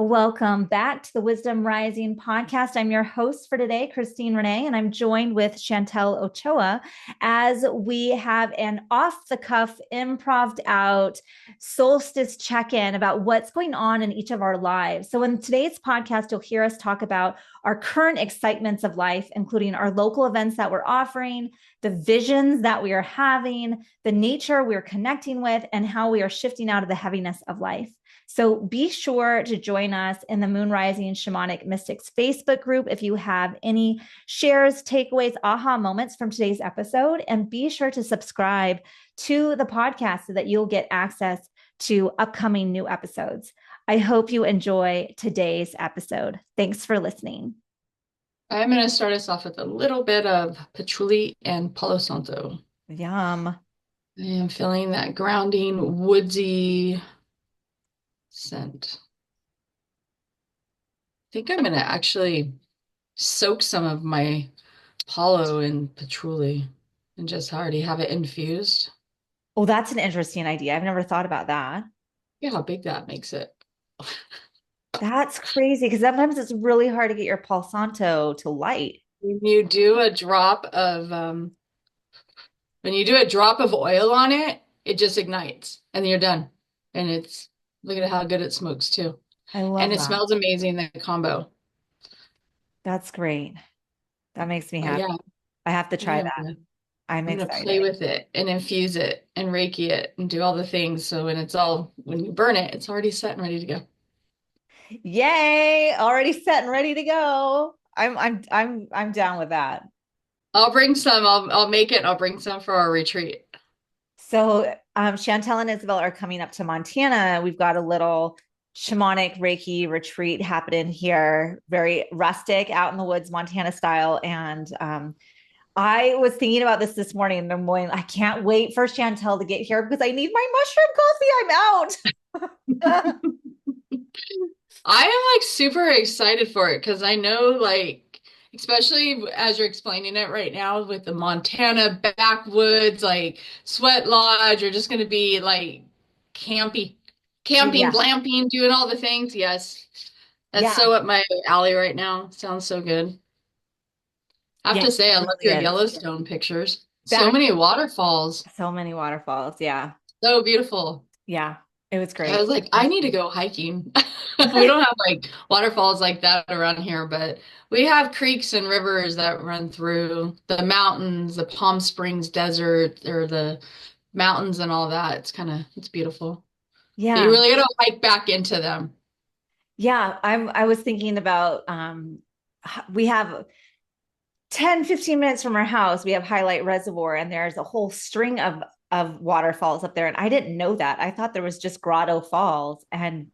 Welcome back to the Wisdom Rising podcast. I'm your host for today, Christine Renee, and I'm joined with Shantel Ochoa as we have an off-the-cuff, improved out solstice check-in about what's going on in each of our lives. So in today's podcast, you'll hear us talk about our current excitements of life, including our local events that we're offering, the visions that we are having, the nature we're connecting with, and how we are shifting out of the heaviness of life. So be sure to join us in the Moon Rising Shamanic Mystics Facebook group if you have any shares, takeaways, aha moments from today's episode. And be sure to subscribe to the podcast so that you'll get access to upcoming new episodes. I hope you enjoy today's episode. Thanks for listening. I'm going to start us off with a little bit of patchouli and palo santo. Yum. I am feeling that grounding, woodsy scent. I think I'm going to actually soak some of my palo in patchouli and just already have it infused. Oh, that's an interesting idea. I've never thought about that. Yeah, how big that makes it. That's crazy because sometimes it's really hard to get your Palo Santo to light. When you do a drop of oil on it, it just ignites and then you're done. And look at how good it smokes too. I love And it that. smells amazing, the combo. That's great. That makes me happy. Yeah, I have to try yeah, that. I'm I'm gonna play excited. with it and infuse it and Reiki it and do all the things. So when you burn it, it's already set and ready to go. Yay! Already set and ready to go. I'm down with that. I'll bring some. I'll make it and I'll bring some for our retreat. So Chantel and Isabel are coming up to Montana. We've got a little shamanic Reiki retreat happening here, very rustic, out in the woods, Montana style. And I was thinking about this morning and I'm going, I can't wait for Chantel to get here because I need my mushroom coffee. I'm out. I am like super excited for it because I know like, especially as you're explaining it right now with the Montana backwoods, like sweat lodge, you're just gonna be like campy, camping, Yeah. glamping, doing all the things. Yes. That's Yeah. so up my alley right now. Sounds so good. I have Yeah. to say, I It love really your is. Yellowstone pictures. So Back many waterfalls. so many waterfalls. Yeah. So beautiful. Yeah. It was I was great. like, I need to go hiking. We don't have like waterfalls like that around here, but we have creeks and rivers that run through the mountains, the Palm Springs desert, or the mountains and all that. It's beautiful. But you Yeah. really got to hike back into them. Yeah. I was thinking about we have 10-15 minutes from our house, we have Highlight Reservoir, and there's a whole string of waterfalls up there. And I didn't know that. I thought there was just Grotto Falls. And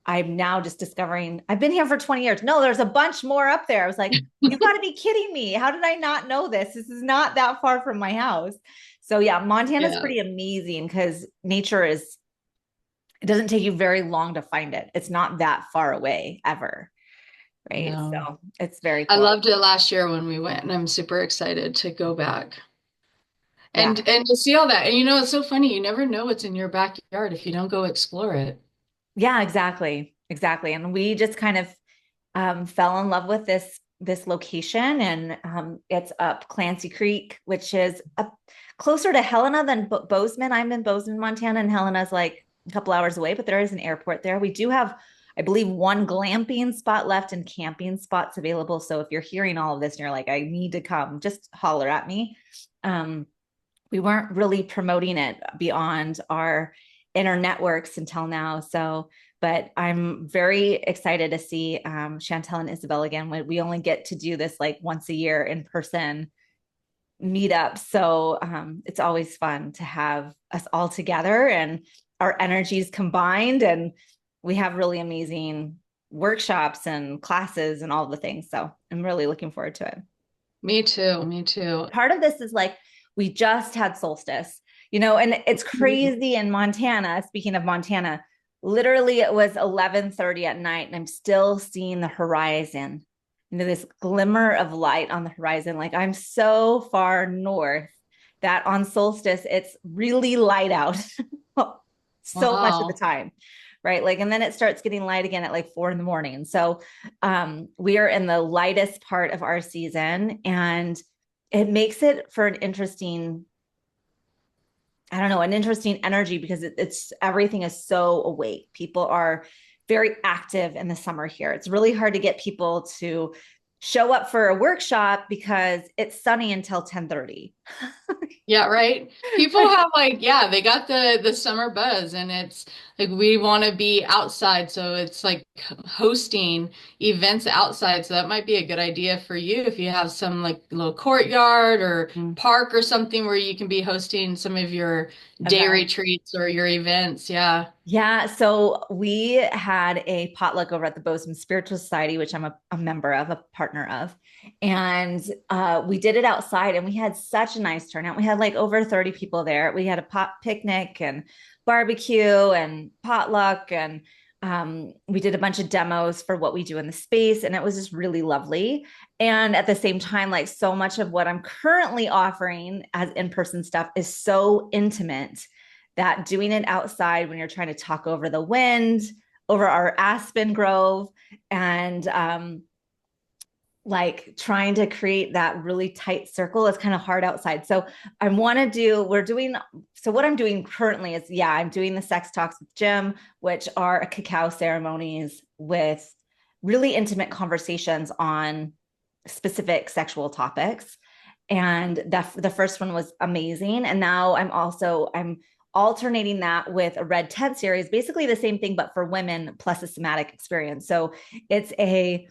I'm now just discovering I've been here for 20 years. No, there's a bunch more up there. I was like, you got to be kidding me. How did I not know this? This is not that far from my house. So yeah, Montana's Yeah. pretty amazing because nature is, it doesn't take you very long to find it. It's not that far away ever. Right. No. So it's very I cool. loved it last year when we went, and I'm super excited to go back. Yeah. And to see all that. And it's so funny. You never know what's in your backyard if you don't go explore it. Yeah, exactly. Exactly. And we just kind of fell in love with this location, and it's up Clancy Creek, which is up closer to Helena than Bozeman. I'm in Bozeman, Montana, and Helena's like a couple hours away, but there is an airport there. We do have, I believe, one glamping spot left and camping spots available. So if you're hearing all of this and you're like, I need to come, just holler at me. We weren't really promoting it beyond our inner networks until now. So, but I'm very excited to see Chantel and Isabel again. We only get to do this like once a year in person meetup. So it's always fun to have us all together and our energies combined. And we have really amazing workshops and classes and all the things. So I'm really looking forward to it. Me too. Me too. Part of this is like, we just had solstice, and it's crazy in Montana. Speaking of Montana, literally it was 11:30 at night and I'm still seeing the horizon, this glimmer of light on the horizon. Like I'm so far north that on solstice, it's really light out so much of the Wow. time. right? Like, and then it starts getting light again at like 4 in the morning. So we are in the lightest part of our season, and it makes it for an interesting, I don't know, an interesting energy because it's everything is so awake. People are very active in the summer here. It's really hard to get people to show up for a workshop because it's sunny until 10:30. Yeah, right. People have like, yeah, they got the summer buzz, and it's like we want to be outside, so it's like hosting events outside. So that might be a good idea for you if you have some like little courtyard or park or something where you can be hosting some of your day Event. retreats or your events. Yeah. Yeah, so we had a potluck over at the Bozeman Spiritual Society, which I'm a member of, a partner of. And we did it outside, and we had such a nice turnout. We had like over 30 people there. We had a pot picnic and barbecue and potluck, and we did a bunch of demos for what we do in the space. And it was just really lovely. And at the same time, like so much of what I'm currently offering as in-person stuff is so intimate that doing it outside when you're trying to talk over the wind, over our aspen grove, and like trying to create that really tight circle is kind of hard outside. So I want to do, we're doing, so what I'm doing currently is, yeah, I'm doing the sex talks with Jim, which are cacao ceremonies with really intimate conversations on specific sexual topics. And the first one was amazing. And now I'm alternating that with a red tent series, basically the same thing, but for women plus a somatic experience. So it's a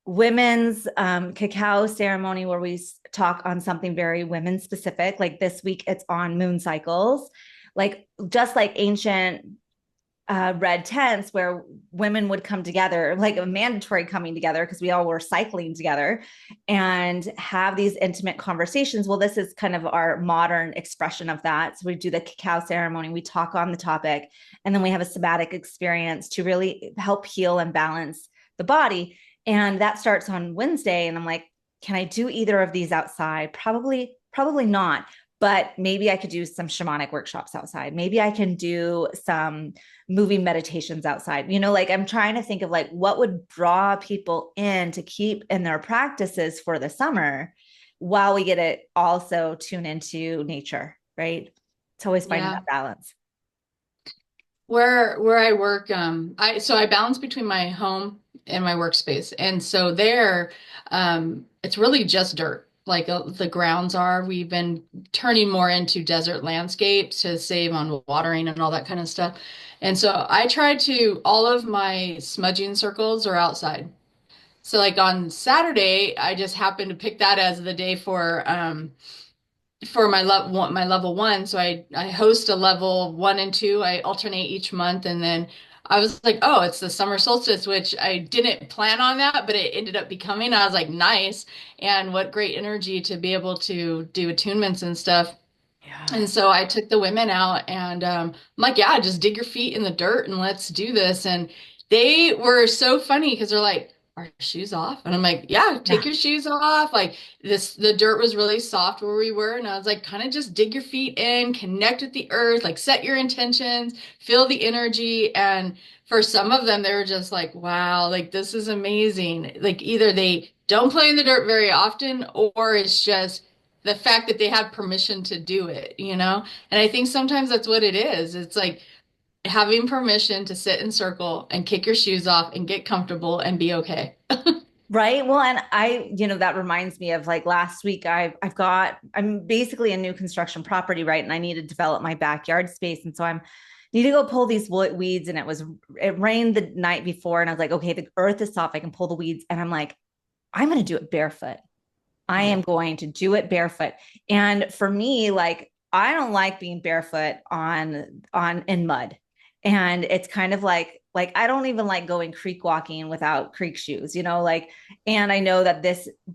women's cacao ceremony where we talk on something very women specific. Like this week, it's on moon cycles, like just like ancient red tents where women would come together, like a mandatory coming together because we all were cycling together and have these intimate conversations. Well, this is kind of our modern expression of that. So we do the cacao ceremony, we talk on the topic, and then we have a somatic experience to really help heal and balance the body. And that starts on Wednesday. And I'm like, can I do either of these outside? Probably not. But maybe I could do some shamanic workshops outside. Maybe I can do some moving meditations outside. Like I'm trying to think of like what would draw people in to keep in their practices for the summer while we get it also tune into nature, right? It's always finding Yeah. that balance. Where I work, I balance between my home and my workspace, and so there, it's really just dirt. Like the grounds are. We've been turning more into desert landscapes to save on watering and all that kind of stuff. And so I try to, all of my smudging circles are outside. So like on Saturday, I just happened to pick that as the day for my level one. So I host a level 1 and 2. I alternate each month, and then I was like, oh, it's the summer solstice, which I didn't plan on that, but it ended up becoming. I was like, nice, and what great energy to be able to do attunements and stuff. Yeah. And so I took the women out, and I'm like, yeah, just dig your feet in the dirt and let's do this. And they were so funny because they're like, are your shoes off? And I'm like, yeah, take Yeah. your shoes off. Like the dirt was really soft where we were. And I was like, kind of just dig your feet in, connect with the earth, like set your intentions, feel the energy. And for some of them, they were just like, wow, like this is amazing. Like either they don't play in the dirt very often, or it's just the fact that they have permission to do it, you know? And I think sometimes that's what it is. It's like having permission to sit in circle and kick your shoes off and get comfortable and be okay. Right. Well, and that reminds me of like last week, I'm basically a new construction property, right? And I need to develop my backyard space. And so need to go pull these weeds. And it rained the night before. And I was like, okay, the earth is soft. I can pull the weeds. And I'm like, I'm going to do it barefoot. I am going to do it barefoot. And for me, like, I don't like being barefoot in mud. And it's kind of like I don't even like going creek walking without creek shoes, like, and I know that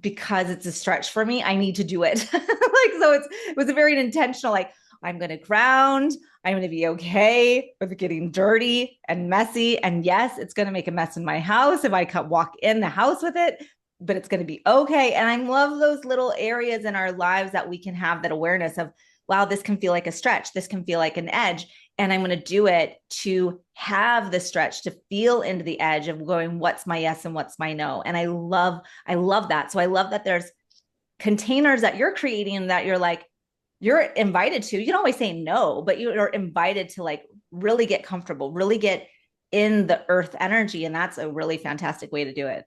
because it's a stretch for me, I need to do it. Like, so it was a very intentional, like, I'm going to ground. I'm going to be okay with getting dirty and messy. And yes, it's going to make a mess in my house if I walk in the house with it, but it's going to be okay. And I love those little areas in our lives that we can have that awareness of, wow, this can feel like a stretch. This can feel like an edge. and I'm going to do it to have the stretch, to feel into the edge of going, what's my yes and what's my no. And I love that. So I love that there's containers that you're creating that you're like, you're invited to. You don't always say no, but you're invited to like really get comfortable, really get in the earth energy. And that's a really fantastic way to do it.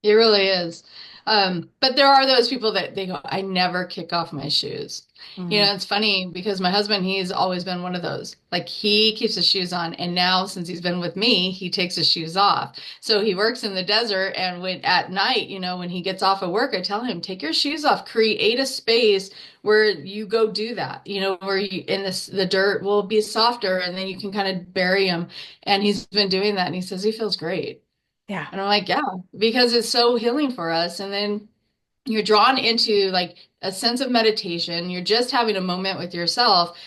It really is. But there are those people that they go, I never kick off my shoes. You Mm-hmm. know, it's funny because my husband, he's always been one of those. Like he keeps his shoes on, and now since he's been with me, he takes his shoes off. So he works in the desert, and when at night, you know, when he gets off of work, I tell him, take your shoes off, create a space where you go do that. You know, where you in this the dirt will be softer, and then you can kind of bury them. And he's been doing that, and he says he feels great. Yeah. And I'm like, yeah, because it's so healing for us. And then you're drawn into like a sense of meditation. You're just having a moment with yourself.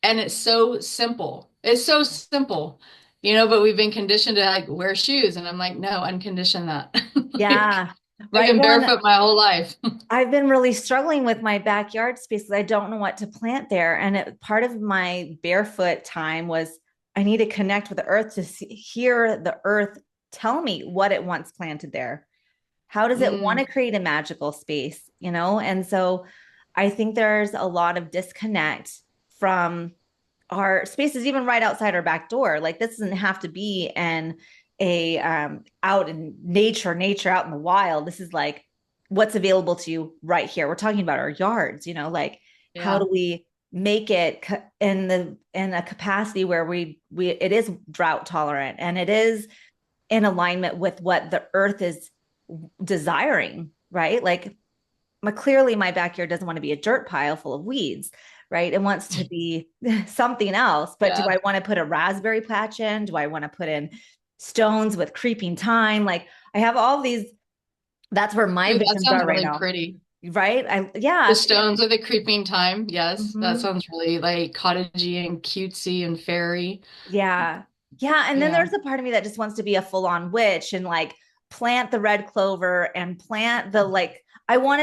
And it's so simple. It's so simple, you know, but we've been conditioned to like wear shoes. And I'm like, no, uncondition that. Like, Yeah. I've Right. been Well, and barefoot my whole life. I've been really struggling with my backyard space because I don't know what to plant there. And part of my barefoot time was I need to connect with the earth to hear the earth tell me what it wants planted there. How does it want Mm, to create a magical space, you know? And so I think there's a lot of disconnect from our spaces, even right outside our back door. Like this doesn't have to be in a out in nature out in the wild. This is like what's available to you right here. We're talking about our yards, you know, like how yeah. do we make it in a capacity where we it is drought tolerant and it is in alignment with what the earth is desiring, right? Like clearly my backyard doesn't want to be a dirt pile full of weeds, right? It wants to be something else. But do Yeah. I want to put a raspberry patch in? Do I want to put in stones with creeping thyme? Like I have all these, that's where my Ooh, that visions sounds are right really now. pretty. Right. The Yeah. stones with the creeping time. Yes, that Mhm. sounds really like cottagey and cutesy and fairy. Yeah. Yeah. And then Yeah. there's a part of me that just wants to be a full on witch and like plant the red clover and plant the like, I want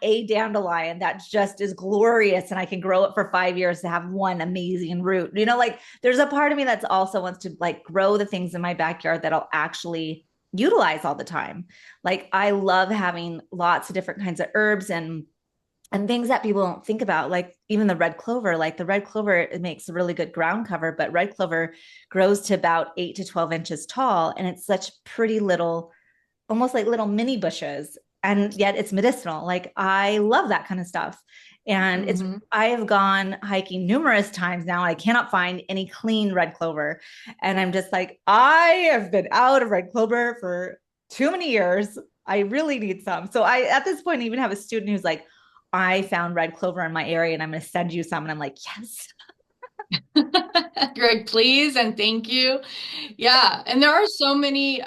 a dandelion that just is glorious and I can grow it for 5 years to have one amazing root. You know, like there's a part of me that's also wants to like grow the things in my backyard that I'll actually utilize all the time. Like I love having lots of different kinds of herbs and things that people don't think about, like even the red clover. Like the red clover, it makes a really good ground cover, but red clover grows to about 8 to 12 inches tall, and it's such pretty little, almost like little mini bushes, and yet it's medicinal. Like I love that kind of stuff, and it's Hmm. I have gone hiking numerous times now. I cannot find any clean red clover, and I'm just like, I have been out of red clover for too many years. I really need some. So I, at this point, even have a student who's like, I found red clover in my area and I'm going to send you some. And I'm like, yes. Greg, please and thank you. Yeah, and there are so many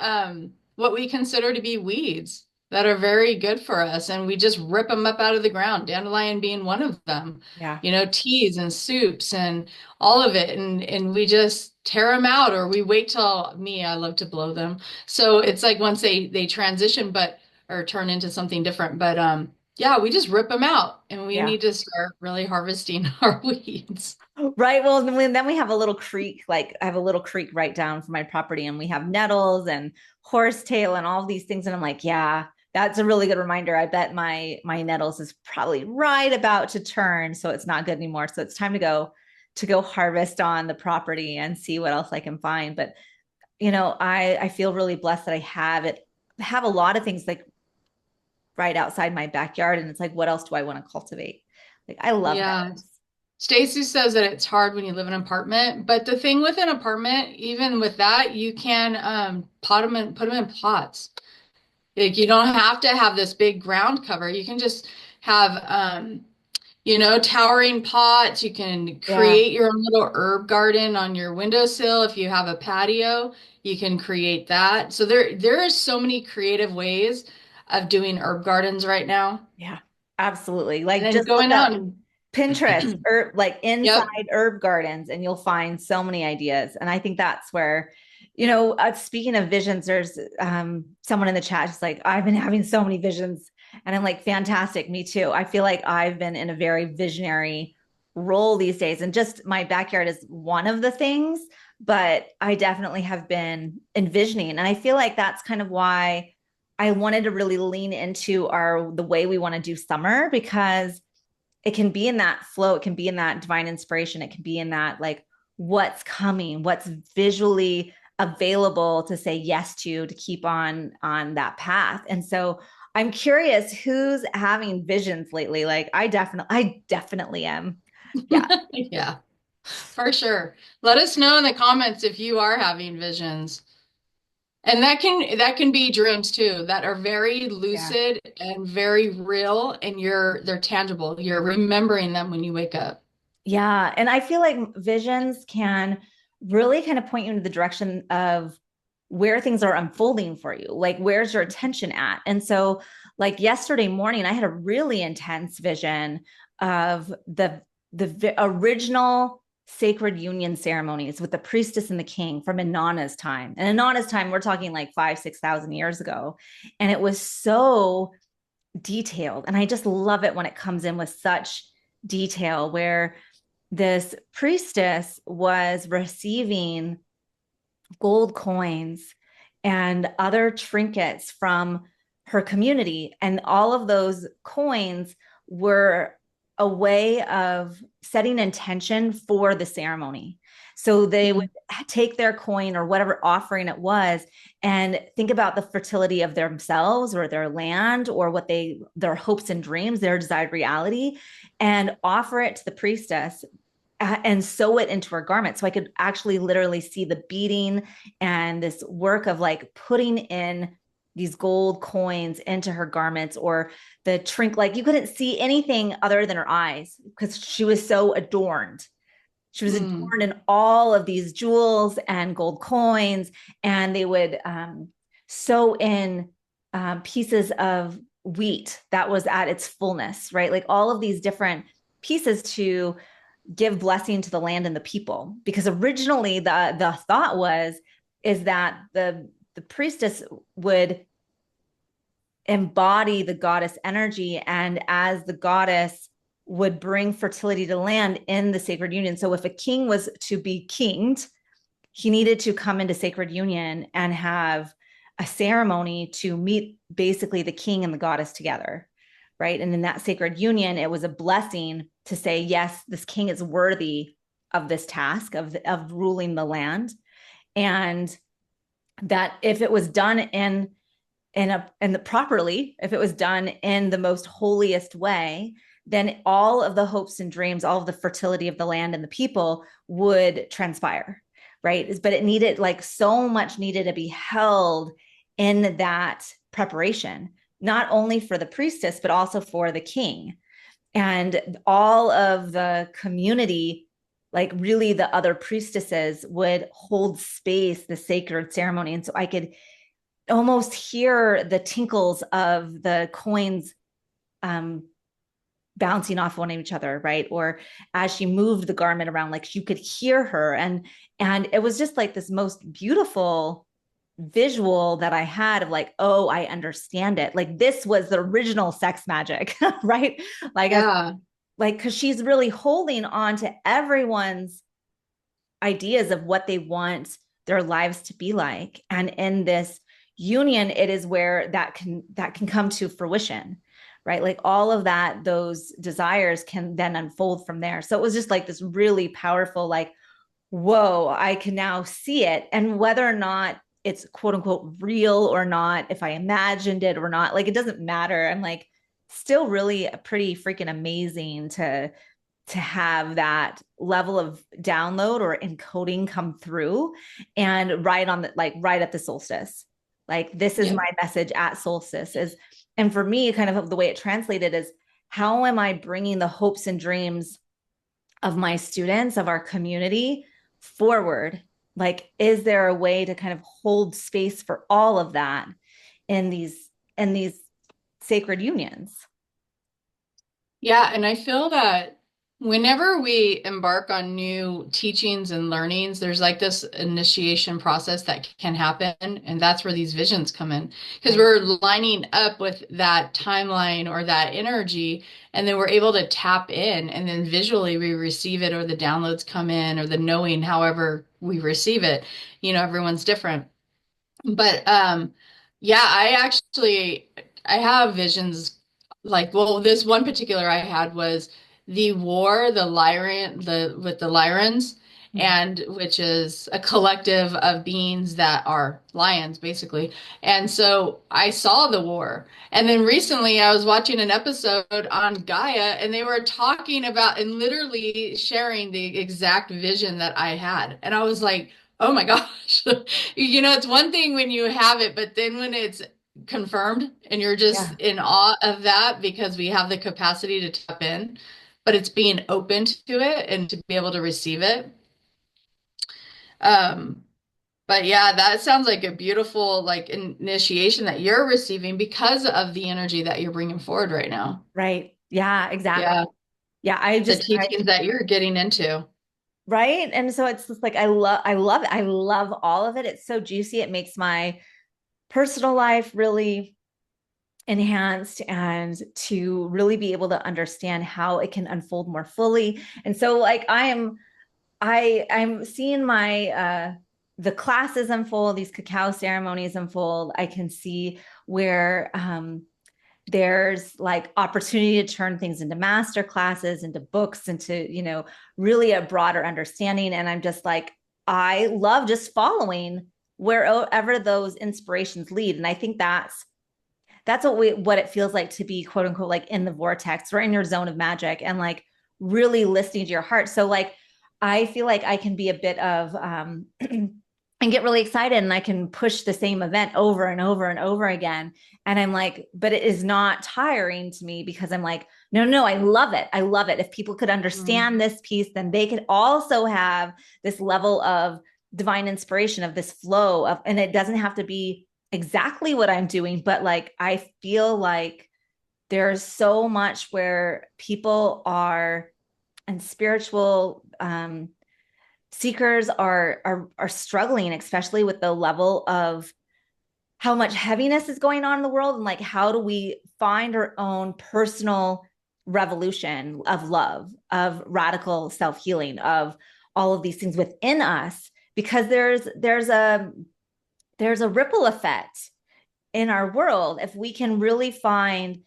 what we consider to be weeds that are very good for us, and we just rip them up out of the ground, dandelion being one of them. Yeah. You know, teas and soups and all of it, and we just tear them out, or we wait till me, I love to blow them. So it's like once they transition, but or turn into something different. But yeah, we just rip them out, and we Yeah. need to start really harvesting our weeds. Right. Well, then we have a little creek, like I have a little creek right down from my property, and we have nettles and horsetail and all these things. And I'm like, yeah, that's a really good reminder. I bet my nettles is probably right about to turn, so it's not good anymore. So it's time to go harvest on the property and see what else I can find. But you know, I feel really blessed that I have a lot of things like right outside my backyard. And it's like, what else do I want to cultivate? Like I love Yeah. nettles. Stacy says that it's hard when you live in an apartment, but the thing with an apartment, even with that, you can pot them and put them in pots. Like you don't have to have this big ground cover. You can just have you know, towering pots. You can Yeah. create your own little herb garden on your windowsill. If you have a patio, you can create that. So there is so many creative ways of doing herb gardens right now. Yeah, absolutely. And Like then just look going up out and Pinterest or like yep. inside herb gardens and you'll find so many ideas. And I think that's where, speaking of visions, there's someone in the chat just like, I've been having so many visions. And I'm like, fantastic, me too. I feel like I've been in a very visionary role these days. And just my backyard is one of the things, but I definitely have been envisioning. And I feel like that's kind of why I wanted to really lean into the way we want to do summer, because it can be in that flow, it can be in that divine inspiration, it can be in that like what's coming, what's visually available to say yes to keep on that path. And so I'm curious who's having visions lately. Like I definitely am. Yeah. Yeah, for sure. Let us know in the comments if you are having visions. And that can be dreams too, that are very Yeah. lucid and very real, and they're tangible. You're remembering them when you wake up. Yeah. And I feel like visions can really kind of point you in the direction of where things are unfolding for you. Like, where's your attention at? And so, like yesterday morning, I had a really intense vision of the original sacred union ceremonies with the priestess and the king from Inanna's time. And Inanna's time, we're talking like 5,000 to 6,000 years ago. And it was so detailed. And I just love it when it comes in with such detail, where this priestess was receiving gold coins and other trinkets from her community. And all of those coins were a way of setting intention for the ceremony. So they would Mm. take their coin or whatever offering it was and think about the fertility of themselves or their land or their hopes and dreams, their desired reality, and offer it to the priestess and sew it into her garment. So I could actually literally see the beading and this work of like putting in these gold coins into her garments, or the like you couldn't see anything other than her eyes because she was so adorned. She was Mm. adorned in all of these jewels and gold coins, and they would sew in pieces of wheat that was at its fullness, right? Like all of these different pieces to give blessing to the land and the people, because originally the thought was is that the priestess would embody the goddess energy, and as the goddess would bring fertility to land in the sacred union. So if a king was to be kinged, he needed to come into sacred union and have a ceremony to meet basically the king and the goddess together, right? And in that sacred union, it was a blessing to say, yes, this king is worthy of this task of ruling the land. And that if it was done properly, if it was done in the most holiest way, then all of the hopes and dreams, all of the fertility of the land and the people would transpire, right? But it needed, like, so much needed to be held in that preparation, not only for the priestess, but also for the king. And all of the community, like really the other priestesses, would hold space, the sacred ceremony. And so I could almost hear the tinkles of the coins um, bouncing off one of each other, right? Or as she moved the garment around, like you could hear her. And it was just like this most beautiful visual that I had of like, oh, I understand it. Like this was the original sex magic, right? Like, Yeah. because she's really holding on to everyone's ideas of what they want their lives to be like. And in this union, it is where that can come to fruition, right? Like all of that, those desires can then unfold from there. So it was just like this really powerful, like, whoa, I can now see it. And whether or not it's quote unquote real or not, if I imagined it or not, like it doesn't matter. I'm like still really pretty freaking amazing to have that level of download or encoding come through, and right at the solstice. Like this is Yeah. my message at solstice is, and for me, kind of the way it translated is, how am I bringing the hopes and dreams of my students, of our community forward? Like, is there a way to kind of hold space for all of that in these sacred unions? Yeah, and I feel that Whenever we embark on new teachings and learnings, there's like this initiation process that can happen, and that's where these visions come in because Right. we're lining up with that timeline or that energy, and then we're able to tap in, and then visually we receive it, or the downloads come in, or the knowing, however we receive it. Everyone's different. But yeah, I have visions like, well, this one particular I had was the war, the Lyran, the with the Lyrans, Mhm. and which is a collective of beings that are lions, basically. And so I saw the war. And then recently I was watching an episode on Gaia, and they were talking about and literally sharing the exact vision that I had. And I was like, oh my gosh. It's one thing when you have it, but then when it's confirmed and you're just Yeah. in awe of that because we have the capacity to tap in, but it's being open to it and to be able to receive it. Um, but yeah, that sounds like a beautiful like initiation that you're receiving because of the energy that you're bringing forward right now. Right. Yeah, exactly. Yeah, Yeah, the teachings that you're getting into. right. And so it's just like I love it. I love all of it. It's so juicy. It makes my personal life really enhanced and to really be able to understand how it can unfold more fully. And so like I'm seeing my the classes unfold, these cacao ceremonies unfold. I can see where there's like opportunity to turn things into master classes, into books, into, really a broader understanding. And I'm just like, I love just following wherever those inspirations lead. And I think that's what it feels like to be quote unquote like in the vortex or in your zone of magic and like really listening to your heart. So like I feel like I can be a bit of and get really excited and I can push the same event over and over and over again. And I'm like, but it is not tiring to me because I'm like, no, no, I love it. I love it. If people could Mm. understand this piece, then they could also have this level of divine inspiration, of this flow of, and it doesn't have to be exactly what I'm doing, but like I feel like there's so much where people are and spiritual seekers are struggling, especially with the level of how much heaviness is going on in the world and like how do we find our own personal revolution of love, of radical self-healing, of all of these things within us because there's a ripple effect in our world if we can really find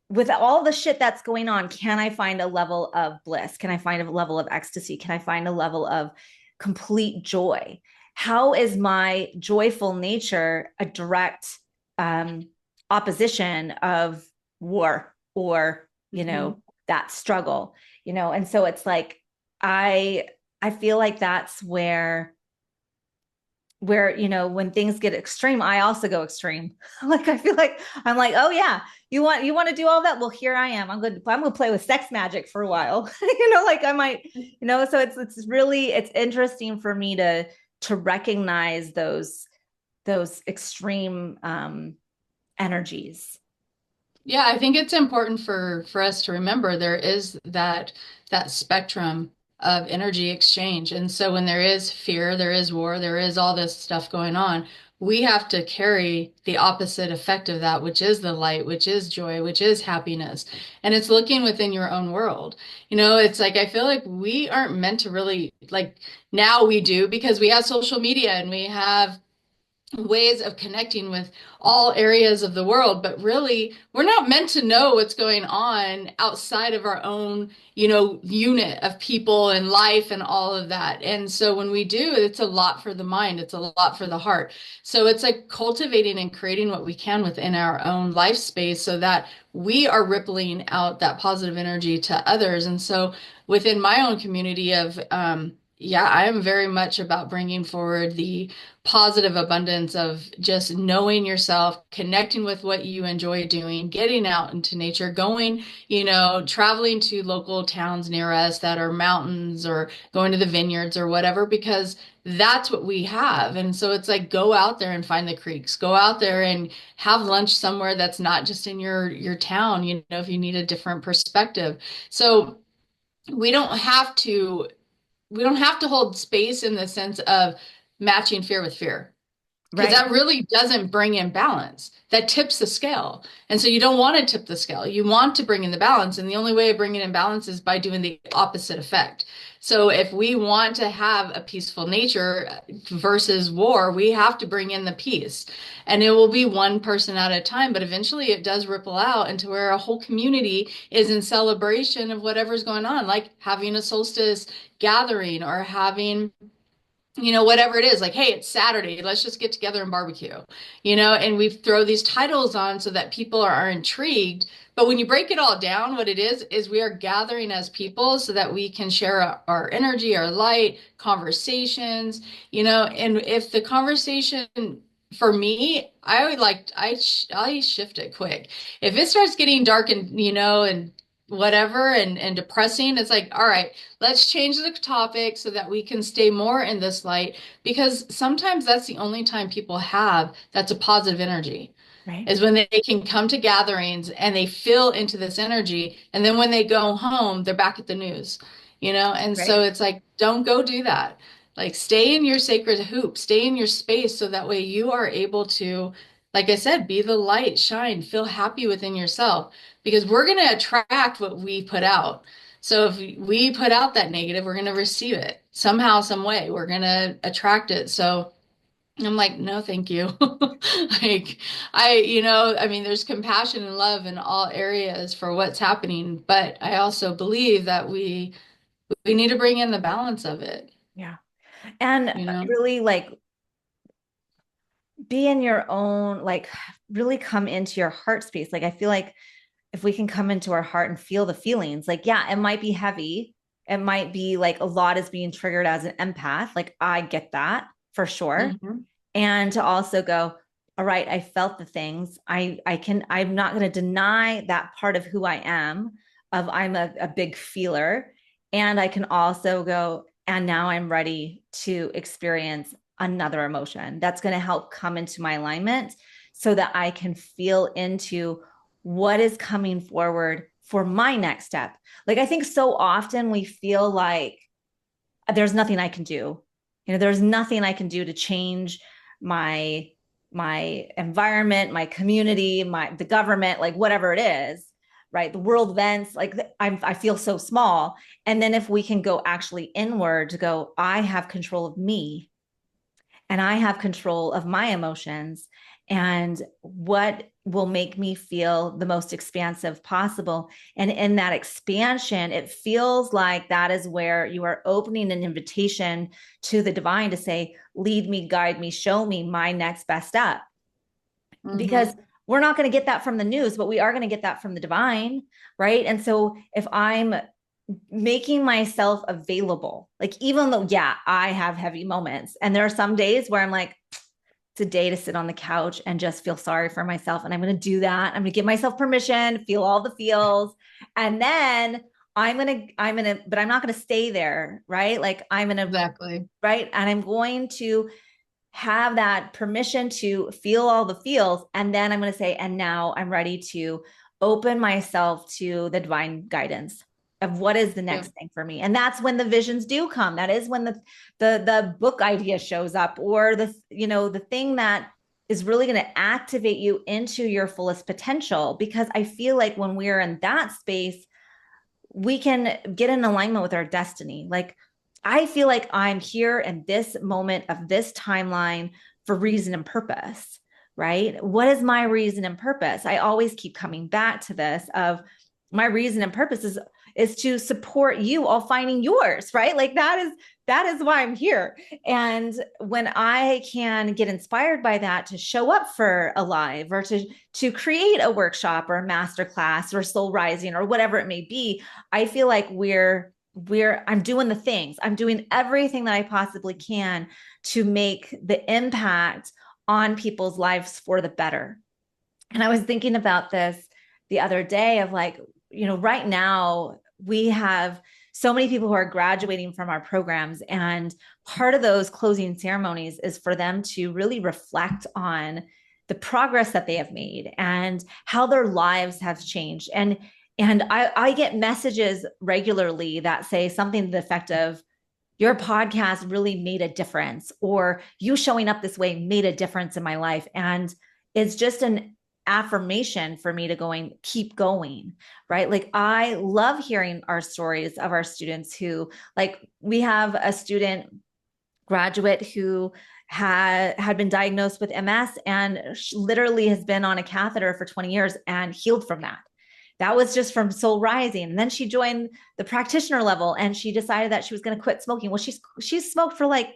with all the shit that's going on, can I find a level of bliss? Can I find a level of ecstasy? Can I find a level of complete joy? How is my joyful nature a direct um, opposition of war or, Mhm. that struggle? And so it's like I I feel like that's where when things get extreme I also go extreme. Like I feel like I'm like, oh yeah, you want to do all that, well here I am, I'm going to play with sex magic for a while. Like I might, so it's interesting for me to recognize those extreme energies. Yeah, I think it's important for us to remember there is that spectrum of energy exchange. And so when there is fear, there is war, there is all this stuff going on, we have to carry the opposite effect of that, which is the light, which is joy, which is happiness. And it's looking within your own world. It's like I feel like we aren't meant to really like now we do because we have social media and we have ways of connecting with all areas of the world, but really we're not meant to know what's going on outside of our own, unit of people and life and all of that. And so when we do, it's a lot for the mind, it's a lot for the heart. So it's like cultivating and creating what we can within our own life space so that we are rippling out that positive energy to others. And so within my own community of yeah, I am very much about bringing forward the positive abundance of just knowing yourself, connecting with what you enjoy doing, getting out into nature, going, traveling to local towns near us that are mountains or going to the vineyards or whatever, because that's what we have. And so it's like go out there and find the creeks, go out there and have lunch somewhere that's not just in your town, if you need a different perspective. So we don't have to we don't have to hold space in the sense of matching fear with fear, because Right. that really doesn't bring in balance. That tips the scale. And so you don't want to tip the scale. You want to bring in the balance. And the only way of bringing in balance is by doing the opposite effect. So if we want to have a peaceful nature versus war, we have to bring in the peace. And it will be one person at a time, but eventually it does ripple out into where a whole community is in celebration of whatever's going on, like having a solstice gathering or having, whatever it is, like, hey, it's Saturday, let's just get together and barbecue, and we throw these titles on so that people are intrigued. But when you break it all down, what it is we are gathering as people so that we can share our energy, our light, conversations, and if the conversation, for me, I would like, I shift it quick. If it starts getting dark and, and whatever and depressing, it's like, all right, let's change the topic so that we can stay more in this light, because sometimes that's the only time people have that's a positive energy, Right. is when they can come to gatherings and they feel into this energy. And then when they go home, they're back at the news, and so Right. it's like, don't go do that. Like, stay in your sacred hoop, stay in your space so that way you are able to, like I said, be the light, shine, feel happy within yourself, because we're going to attract what we put out. So if we put out that negative, we're going to receive it somehow, some way. We're going to attract it. So I'm like, no, thank you. Like, I mean, there's compassion and love in all areas for what's happening, but I also believe that we need to bring in the balance of it, Yeah. And you know? really like be in your own, like really come into your heart space. Like I feel like if we can come into our heart and feel the feelings, like, yeah, it might be heavy. It might be like a lot is being triggered as an empath. Like I get that for sure. Hmm. And to also go, all right, I felt the things. I'm not going to deny that part of who I am, of I'm a big feeler. And I can also go, and now I'm ready to experience another emotion that's going to help come into my alignment so that I can feel into what is coming forward for my next step. Like I think so often we feel like there's nothing I can do. There's nothing I can do to change my my environment, my community, the government, like whatever it is, right? The world events, like I feel so small. And then if we can go actually inward to go, I have control of me and I have control of my emotions and what will make me feel the most expansive possible. And in that expansion, it feels like that is where you are opening an invitation to the divine to say, lead me, guide me, show me my next best step. Because Hmm. we're not going to get that from the news, but we are going to get that from the divine, right? And so if I'm making myself available, like even though, yeah, I have heavy moments, and there are some days where I'm like, it's a day to sit on the couch and just feel sorry for myself. And I'm going to do that. I'm going to give myself permission, feel all the feels. And then but I'm not going to stay there, right? Like I'm going to, Exactly. right. And I'm going to have that permission to feel all the feels. And then I'm going to say, and now I'm ready to open myself to the divine guidance of what is the Yeah. next thing for me. And that's when the visions do come. That is when the book idea shows up, or the thing that is really going to activate you into your fullest potential. Because I feel like when we're in that space, we can get in alignment with our destiny. Like, I feel like I'm here in this moment of this timeline for reason and purpose, right? What is my reason and purpose? I always keep coming back to this of my reason and purpose is to support you all finding yours, right? Like that is why I'm here. And when I can get inspired by that to show up for a live, or to create a workshop or a master class or soul rising or whatever it may be, I feel like I'm doing the things. I'm doing everything that I possibly can to make the impact on people's lives for the better. And I was thinking about this the other day of like, right now we have so many people who are graduating from our programs. And part of those closing ceremonies is for them to really reflect on the progress that they have made and how their lives have changed. And And I get messages regularly that say something to the effect of, your podcast really made a difference, or you showing up this way made a difference in my life. And it's just an affirmation for me to keep going, right? Like, I love hearing our stories of our students who, like, we have a student graduate who had been diagnosed with MS and literally has been on a catheter for 20 years and healed from that. That was just from Soul Rising. And then she joined the practitioner level and she decided that she was going to quit smoking. Well, she's smoked for like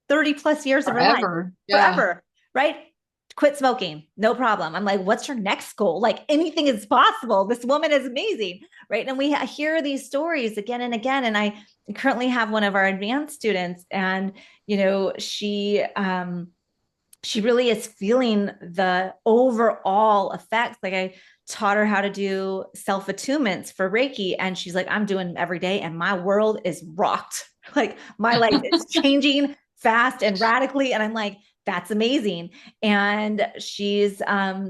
30 plus years of her life, Forever. Yeah. forever, right? Quit smoking, no problem. I'm like, what's your next goal? Like, anything is possible. This woman is amazing, right? And we hear these stories again and again. And I currently have one of our advanced students, and she really is feeling the overall effects. Like, I taught her how to do self attunements for Reiki, and she's like, I'm doing them every day, and my world is rocked. Like, my life is changing fast and radically. And I'm like, that's amazing. And she's offering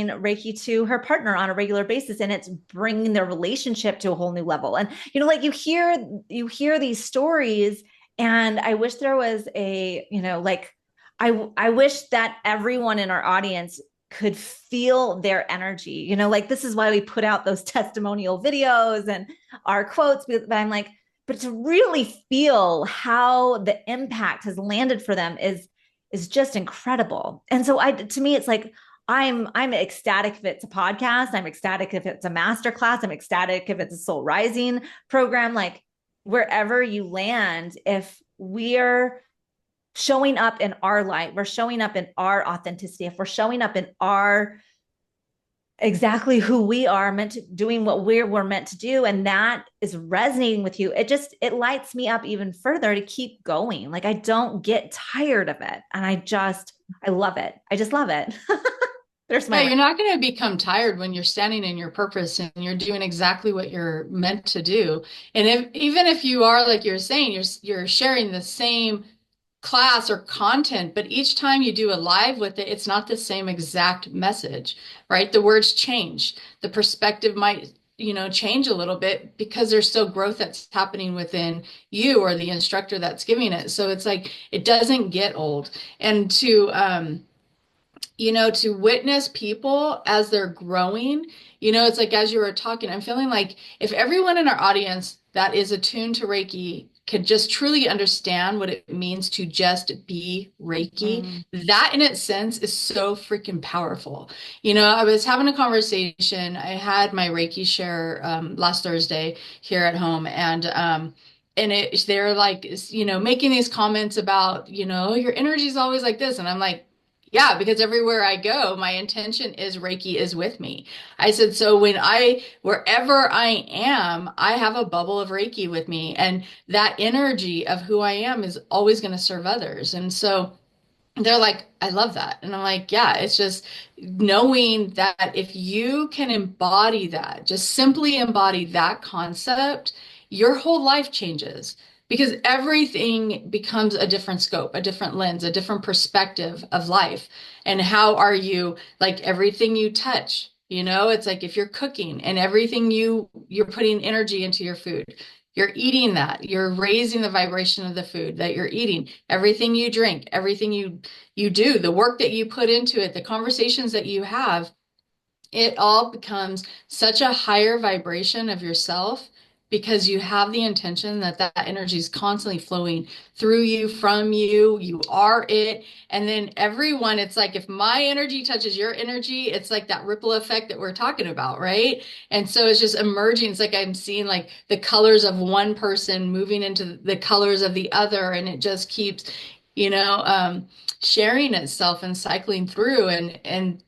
Reiki to her partner on a regular basis, and it's bringing their relationship to a whole new level. And like, you hear these stories, and I wish there was like, I wish that everyone in our audience could feel their energy. Like, this is why we put out those testimonial videos and our quotes. But I'm like, but to really feel how the impact has landed for them is just incredible. And so, to me, it's like, I'm ecstatic if it's a podcast. I'm ecstatic if it's a masterclass. I'm ecstatic if it's a Soul Rising program. Like, wherever you land, if we're showing up in our light, we're showing up in our authenticity, if we're showing up in our exactly who we are meant to, doing what we're meant to do, and that is resonating with you, it lights me up even further to keep going. Like, I don't get tired of it, and I love it. I just love it. There's Yeah, my you're not going to become tired when you're standing in your purpose and you're doing exactly what you're meant to do. And even if you are, like you're saying, you're sharing the same class or content, but each time you do a live with it, it's not the same exact message, right? The words change. The perspective might, change a little bit because there's still growth that's happening within you or the instructor that's giving it. So it's like it doesn't get old. And to witness people as they're growing, it's like, as you were talking, I'm feeling like if everyone in our audience that is attuned to Reiki could just truly understand what it means to just be Reiki, Mm. that in its sense is so freaking powerful. I was having a conversation. I had my Reiki share last Thursday here at home, and they're like, making these comments about, your energy is always like this. And I'm like, yeah, because everywhere I go, my intention is Reiki is with me. I said, so wherever I am, I have a bubble of Reiki with me. And that energy of who I am is always going to serve others. And so they're like, I love that. And I'm like, yeah, it's just knowing that if you can embody that, just simply embody that concept, your whole life changes because everything becomes a different scope, a different lens, a different perspective of life. And how are you, like everything you touch, it's like if you're cooking and everything you're putting energy into your food. You're eating that. You're raising the vibration of the food that you're eating. Everything you drink, everything you do, the work that you put into it, the conversations that you have, it all becomes such a higher vibration of yourself because you have the intention that that energy is constantly flowing through you, from you, you are it. And then everyone, it's like if my energy touches your energy, it's like that ripple effect that we're talking about, right? And so it's just emerging. It's like I'm seeing like the colors of one person moving into the colors of the other, and it just keeps, sharing itself and cycling through. And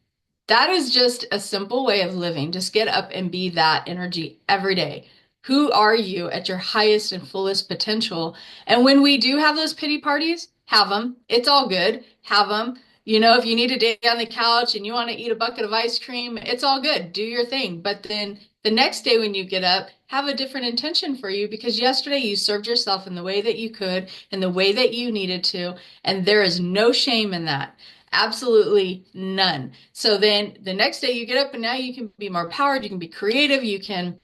that is just a simple way of living. Just get up and be that energy every day. Who are you at your highest and fullest potential? And when we do have those pity parties, have them. It's all good. Have them. If you need a day on the couch and you want to eat a bucket of ice cream, it's all good. Do your thing. But then the next day when you get up, have a different intention for you because yesterday you served yourself in the way that you could, in the way that you needed to. And there is no shame in that. Absolutely none. So then the next day you get up and now you can be more powered, you can be creative, you can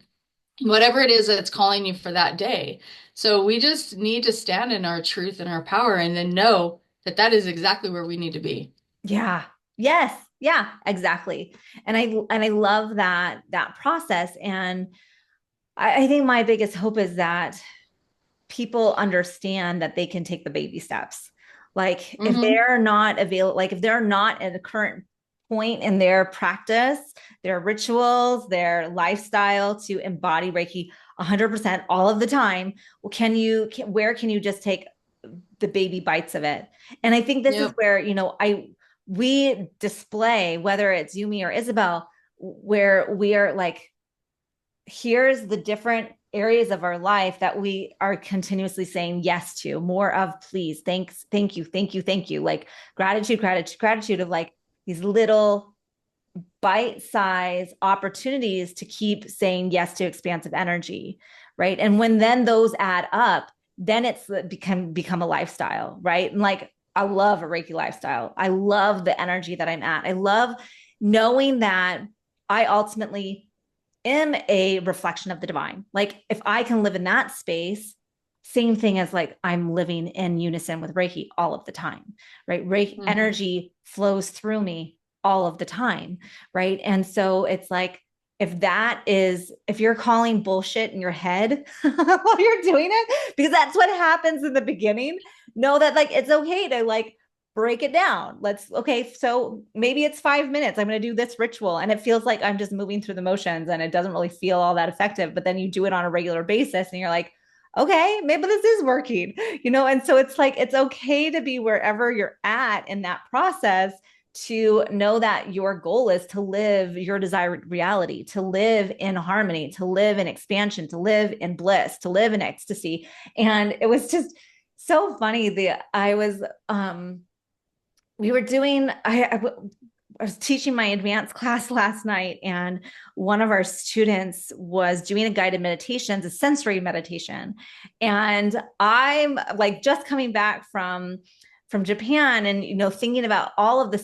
whatever it is that's calling you for that day. So we just need to stand in our truth and our power and then know that that is exactly where we need to be. Yeah. Yes. Yeah, exactly. And I love that process. And I think my biggest hope is that people understand that they can take the baby steps. Like if Hmm. they're not available, like if they're not at a current point in their practice, their rituals, their lifestyle to embody Reiki 100% all of the time, well, where can you just take the baby bites of it? And I think this is Yep. where, we display, whether it's Yumi or Isabel, where we are like, here's the different areas of our life that we are continuously saying yes to, more of, please, thanks, thank you, thank you, thank you, like gratitude, gratitude, gratitude, of like these little bite-sized opportunities to keep saying yes to expansive energy, right? And when then those add up, then it's become a lifestyle, right? And like, I love a Reiki lifestyle. I love the energy that I'm at. I love knowing that I ultimately am a reflection of the divine. Like if I can live in that space, same thing as like I'm living in unison with Reiki all of the time, right? Reiki Hmm. energy flows through me all of the time, right? And so it's like, if you're calling bullshit in your head while you're doing it, because that's what happens in the beginning, know that like it's okay to like break it down. Okay, so maybe it's 5 minutes. I'm going to do this ritual. And it feels like I'm just moving through the motions and it doesn't really feel all that effective. But then you do it on a regular basis and you're like, okay, maybe this is working, And so it's like, it's okay to be wherever you're at in that process, to know that your goal is to live your desired reality, to live in harmony, to live in expansion, to live in bliss, to live in ecstasy. And it was just so funny. We were doing, I was teaching my advanced class last night, and one of our students was doing a guided meditation, a sensory meditation. And I'm like just coming back from Japan, and thinking about all of the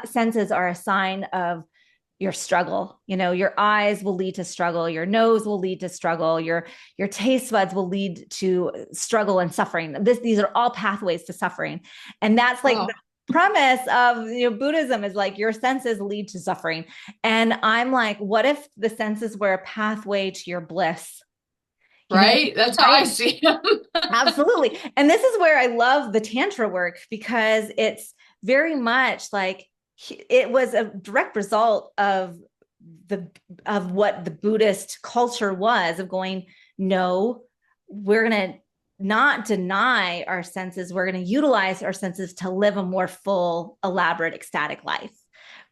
senses are a sign of your struggle. Your eyes will lead to struggle, your nose will lead to struggle, your taste buds will lead to struggle and suffering. These are all pathways to suffering. And that's like the Wow. premise of Buddhism, is like your senses lead to suffering. And I'm like, what if the senses were a pathway to your bliss? You know, Right? That's how I right? see him. Absolutely. And this is where I love the Tantra work, because it's very much like it was a direct result the of what the Buddhist culture was, of going, no, we're going to not deny our senses. We're going to utilize our senses to live a more full, elaborate, ecstatic life.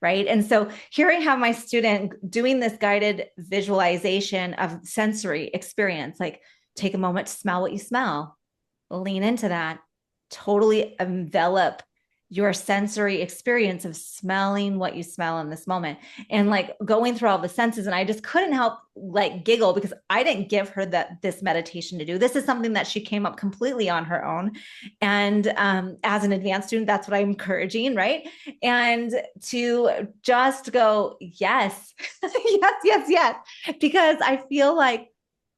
Right. And so here I have my student doing this guided visualization of sensory experience, like take a moment to smell what you smell, lean into that, totally envelop your sensory experience of smelling what you smell in this moment, and like going through all the senses. And I just couldn't help like giggle, because I didn't give her this meditation to do. This is something that she came up completely on her own. And as an advanced student, that's what I'm encouraging, right? And to just go, yes, yes, yes, yes, because I feel like,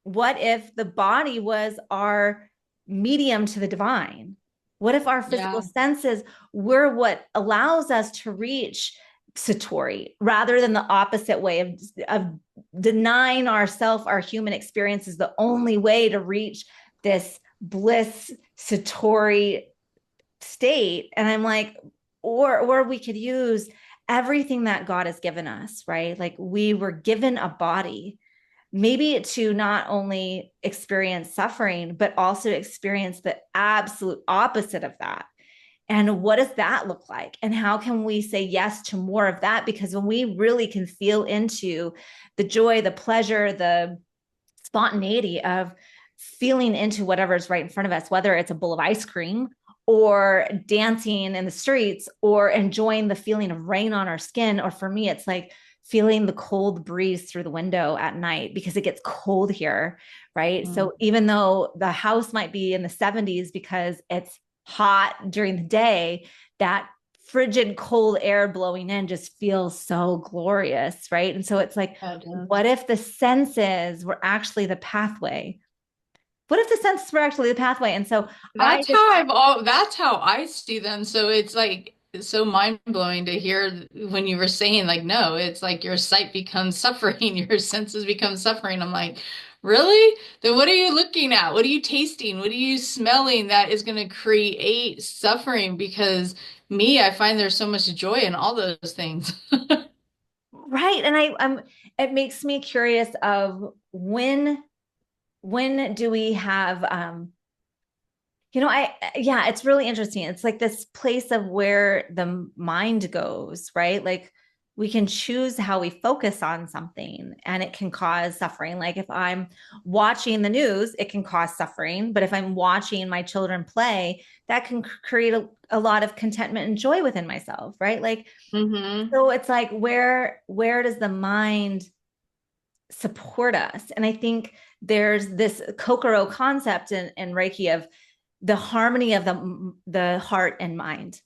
what if the body was our medium to the divine? What if our physical Yeah. senses were what allows us to reach Satori, rather than the opposite way of denying ourself, our human experience is the only way to reach this bliss Satori state? And I'm like, or we could use everything that God has given us, right? Like we were given a body, maybe to not only experience suffering, but also experience the absolute opposite of that. And what does that look like? And how can we say yes to more of that? Because when we really can feel into the joy, the pleasure, the spontaneity of feeling into whatever is right in front of us, whether it's a bowl of ice cream or dancing in the streets or enjoying the feeling of rain on our skin. Or for me, it's like feeling the cold breeze through the window at night, because it gets cold here, right? Mm. So even though the house might be in the 70s because it's hot during the day, that frigid cold air blowing in just feels so glorious, right? And so it's like, Yeah, it does. what if the senses were actually the pathway? What if the senses were actually the pathway? And so I just, That's how I see them. So it's like it's so mind-blowing to hear when you were saying like no, it's like your sight becomes suffering, your senses become suffering. I'm like, really? Then what are you looking at? What are you tasting? What are you smelling that is going to create suffering? Because me, I find there's so much joy in all those things. right. And it makes me curious of when do we have, yeah, it's really interesting. It's like this place of where the mind goes, right? Like we can choose how we focus on something and it can cause suffering. Like if I'm watching the news, it can cause suffering. But if I'm watching my children play, that can create a lot of contentment and joy within myself, right? Like, Hmm. so it's like where does the mind support us? And I think there's this kokoro concept in Reiki of the harmony of the heart and mind.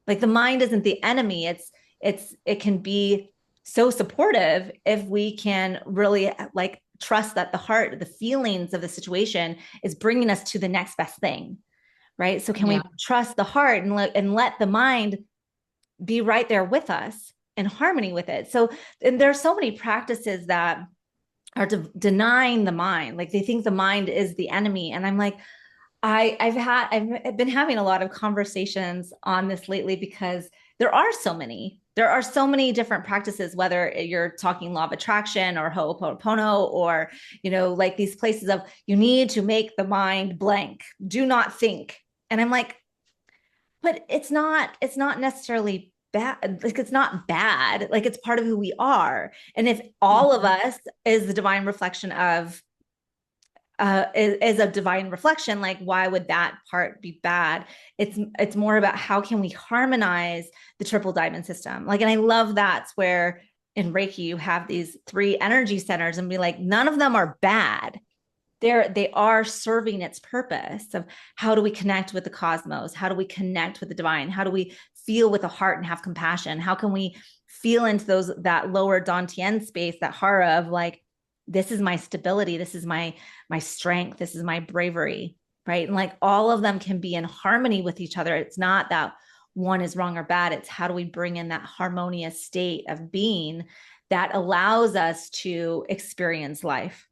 Like the mind isn't the enemy. It can be so supportive if we can really like trust that the heart, the feelings of the situation is bringing us to the next best thing, right? So can we Yeah. trust the heart and let the mind be right there with us in harmony with it? So and there's so many practices that are denying the mind. Like they think the mind is the enemy. And I'm like, I've been having a lot of conversations on this lately because there are so many different practices, whether you're talking law of attraction or Ho'oponopono or, like these places of you need to make the mind blank, do not think. And I'm like, but it's not necessarily bad. Like it's not bad. Like it's part of who we are. And if all of Mhm. us is the divine reflection of is a divine reflection, like why would that part be bad? It's more about how can we harmonize the triple diamond system. Like, and I love that's where in Reiki you have these three energy centers and be like, none of them are bad. They are serving its purpose of how do we connect with the cosmos? How do we connect with the divine? How do we feel with the heart and have compassion? How can we feel into that lower Dantian space, that hara of like, this is my stability, this is my strength, this is my bravery, right? And like all of them can be in harmony with each other. It's not that one is wrong or bad. It's how do we bring in that harmonious state of being that allows us to experience life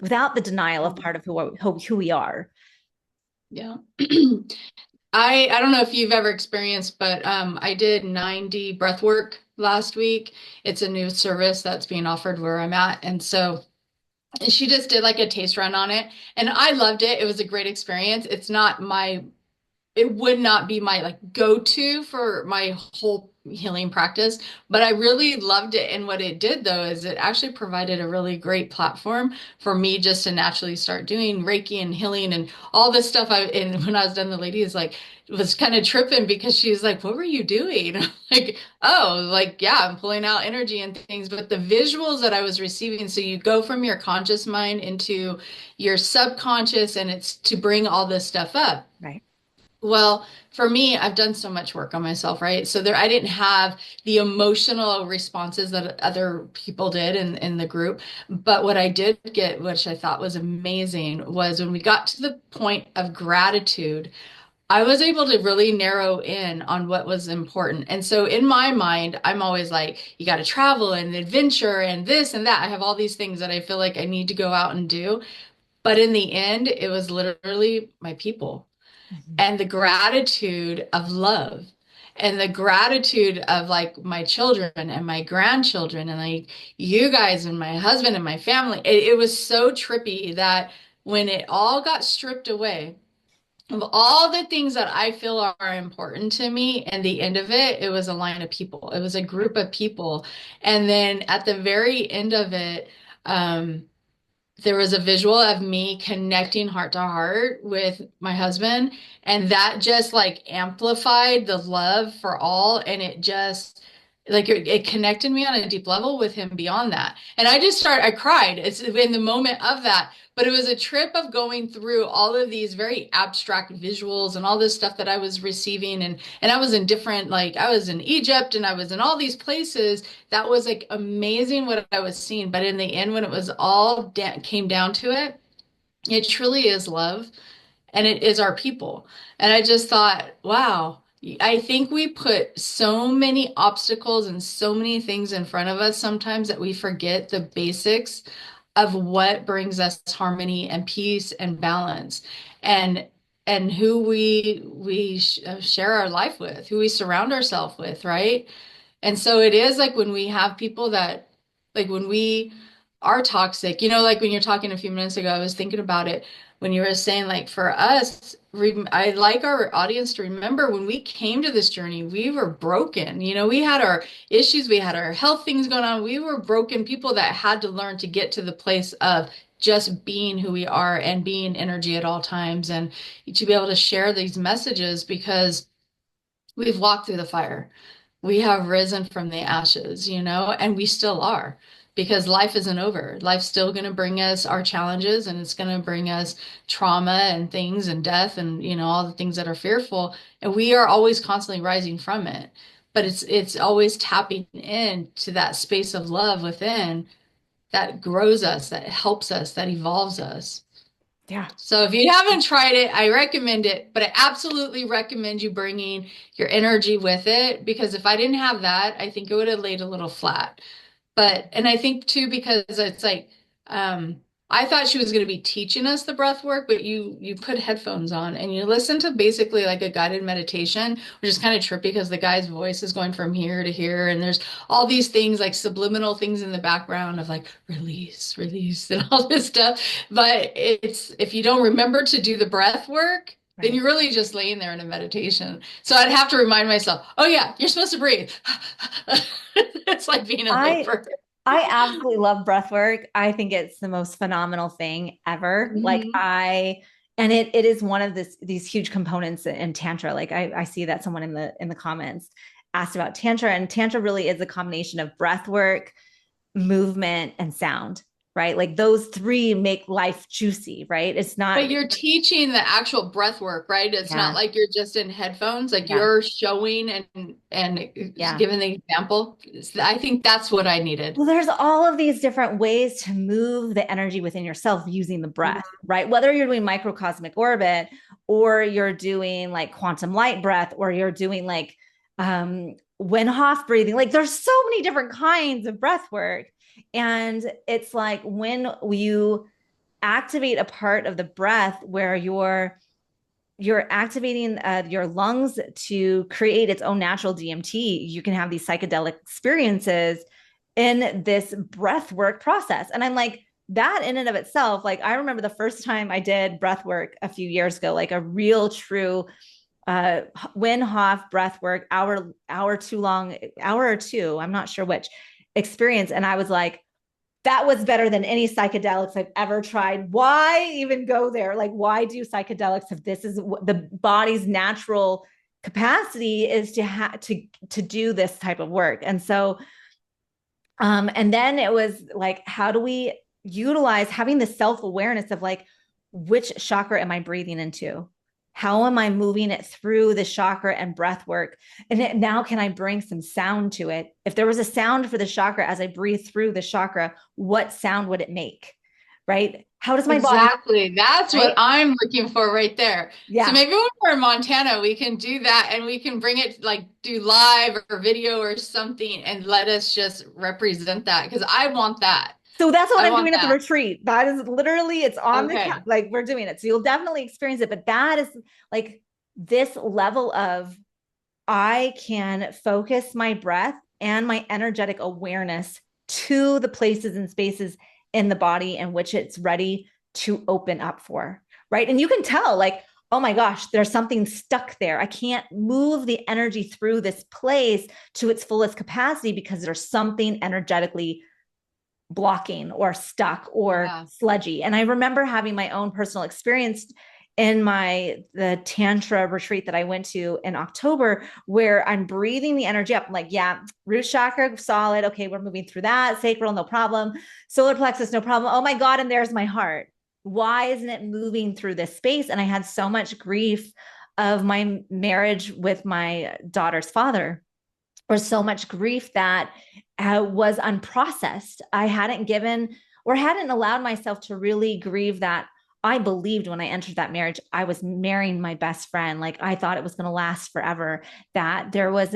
without the denial of part of who we are. Yeah. I don't know if you've ever experienced, but I did 90 breath work last week. It's a new service that's being offered where I'm at. And so she just did like a taste run on it. And I loved it. It was a great experience. It would not be my like go-to for my whole healing practice, but I really loved it. And what it did though is it actually provided a really great platform for me just to naturally start doing Reiki and healing and all this stuff. And when I was done, the lady is like, was kind of tripping because she was like, "What were you doing?" Like, oh, like, yeah, I'm pulling out energy and things, but the visuals that I was receiving. So you go from your conscious mind into your subconscious, and it's to bring all this stuff up. Right. Well, for me, I've done so much work on myself, right? So I didn't have the emotional responses that other people did in the group. But what I did get, which I thought was amazing, was when we got to the point of gratitude, I was able to really narrow in on what was important. And so in my mind, I'm always like, you got to travel and adventure and this and that. I have all these things that I feel like I need to go out and do. But in the end, it was literally my people Mhm. and the gratitude of love and the gratitude of like my children and my grandchildren and like you guys and my husband and my family. It was so trippy that when it all got stripped away of all the things that I feel are important to me, and the end of it, it was a line of people. It was a group of people. And then at the very end of it, um, there was a visual of me connecting heart to heart with my husband, and that just like amplified the love for all, and it just like it connected me on a deep level with him beyond that. And I cried. It's in the moment of that, but it was a trip of going through all of these very abstract visuals and all this stuff that I was receiving. And I was in different, like I was in Egypt and I was in all these places. That was like amazing what I was seeing. But in the end, when it was all came down to it, it truly is love and it is our people. And I just thought, wow, I think we put so many obstacles and so many things in front of us sometimes that we forget the basics of what brings us harmony and peace and balance and who we share our life with, who we surround ourselves with, right? And so it is like when we have people that, like when we are toxic, like when you're talking a few minutes ago, I was thinking about it when you were saying, like for us, I like our audience to remember when we came to this journey, we were broken. We had our issues, we had our health things going on. We were broken people that had to learn to get to the place of just being who we are and being energy at all times and to be able to share these messages because we've walked through the fire. We have risen from the ashes, and we still are because life isn't over. Life's still going to bring us our challenges and it's going to bring us trauma and things and death and, all the things that are fearful. And we are always constantly rising from it. But it's always tapping into that space of love within that grows us, that helps us, that evolves us. Yeah. So if you haven't tried it, I recommend it, but I absolutely recommend you bringing your energy with it because if I didn't have that, I think it would have laid a little flat. And I think too, because it's like, I thought she was going to be teaching us the breath work, but you put headphones on and you listen to basically like a guided meditation, which is kind of trippy because the guy's voice is going from here to here. And there's all these things like subliminal things in the background of like release, release and all this stuff. But if you don't remember to do the breath work, then Right. you're really just laying there in a meditation. So I'd have to remind myself, oh yeah, you're supposed to breathe. It's like being a I leper. I absolutely love breath work. I think it's the most phenomenal thing ever. Mhm. And it is one of these huge components in Tantra. Like I see that someone in the comments asked about Tantra, and Tantra really is a combination of breath work, movement, and sound, right? Like those three make life juicy, right? It's But not, you're teaching the actual breath work, right? It's not yeah, like you're just in headphones, like yeah, you're showing and yeah. giving the example. I think that's what I needed. Well, there's all of these different ways to move the energy within yourself using the breath, right? Whether you're doing microcosmic orbit or you're doing like quantum light breath or you're doing like Wim Hof breathing, like there's so many different kinds of breath work. And it's like when you activate a part of the breath where you're activating your lungs to create its own natural DMT, you can have these psychedelic experiences in this breath work process. And I'm like, that in and of itself, like I remember the first time I did breath work a few years ago, like a real true Wim Hof breath work, hour too long, hour or two, I'm not sure which experience. And I was like, that was better than any psychedelics I've ever tried. Why even go there? Like, why do psychedelics if this is the body's natural capacity is to do this type of work? And so, and then it was like, how do we utilize having the self awareness of like, which chakra am I breathing into? How am I moving it through the chakra and breath work? And now can I bring some sound to it? If there was a sound for the chakra as I breathe through the chakra, what sound would it make? Right? How does my body, Exactly. That's what right? I'm looking for right there. So Yeah. maybe when we're in Montana, we can do that and we can bring it like do live or video or something and let us just represent that because I want that. So that's what I I'm want doing at the that. retreat. That is literally, it's on Okay. like we're doing it. So you'll definitely experience it. But that is like this level of I can focus my breath and my energetic awareness to the places and spaces in the body in which it's ready to open up for. Right. And you can tell, like, oh my gosh, there's something stuck there. I can't move the energy through this place to its fullest capacity because there's something energetically blocking or stuck or Yeah. sludgy. And I remember having my own personal experience in the tantra retreat that I went to in October, where I'm breathing the energy up. I'm like, yeah, root chakra solid. Okay, we're moving through that. Sacral, no problem. Solar plexus, no problem. Oh my God, and there's my heart. why isn't it moving through this space? And I had so much grief of my marriage with my daughter's father, or so much grief that was unprocessed. I hadn't given or hadn't allowed myself to really grieve that. I believed when I entered that marriage, I was marrying my best friend. Like I thought it was going to last forever, that there was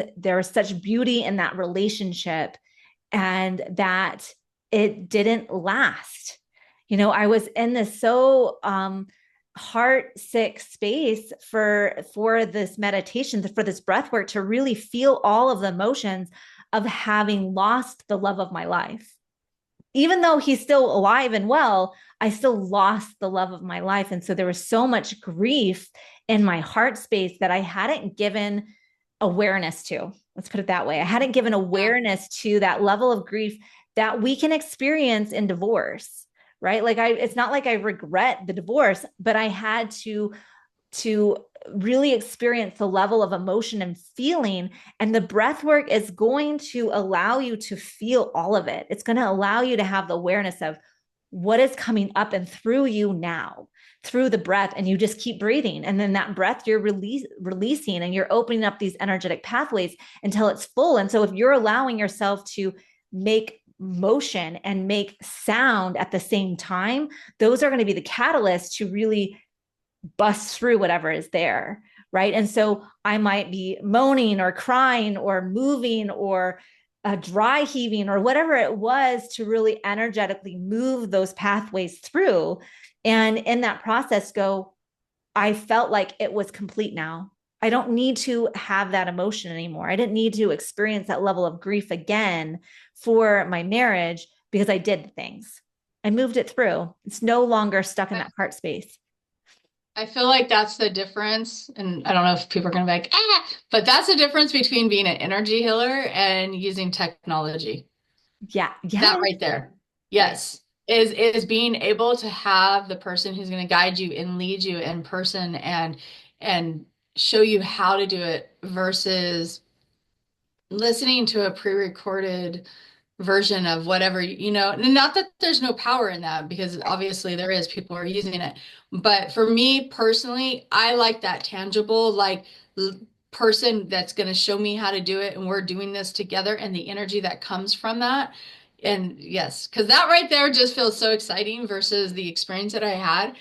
such beauty in that relationship, and that it didn't last. You know, I was in this so heart sick space for this meditation, for this breath work, to really feel all of the emotions of having lost the love of my life. Even though he's still alive and well, I still lost the love of my life. And so there was so much grief in my heart space that I hadn't given awareness to. Let's put it that way. I hadn't given awareness to that level of grief that we can experience in divorce, right? Like it's not like I regret the divorce, but I had to really experience the level of emotion and feeling. And the breath work is going to allow you to feel all of it. It's going to allow you to have the awareness of what is coming up and through you now, through the breath. And you just keep breathing. And then that breath you're releasing, and you're opening up these energetic pathways until it's full. And so if you're allowing yourself to make motion and make sound at the same time, those are going to be the catalysts to really bust through whatever is there, right? And so I might be moaning or crying or moving or dry heaving or whatever it was, to really energetically move those pathways through. And in that process I felt like it was complete now. I don't need to have that emotion anymore. I didn't need to experience that level of grief again for my marriage, because I did the things. I moved it through. It's no longer stuck in that heart space. I feel like that's the difference. And I don't know if people are going to be like, but that's the difference between being an energy healer and using technology. Yeah. Yeah. That right there. Yes. Is being able to have the person who's going to guide you and lead you in person and show you how to do it, versus listening to a pre-recorded version of whatever, not that there's no power in that, because obviously there is, people are using it. But for me personally, I like that tangible, like person that's going to show me how to do it, and we're doing this together, and the energy that comes from that. And yes, because that right there just feels so exciting versus the experience that I had.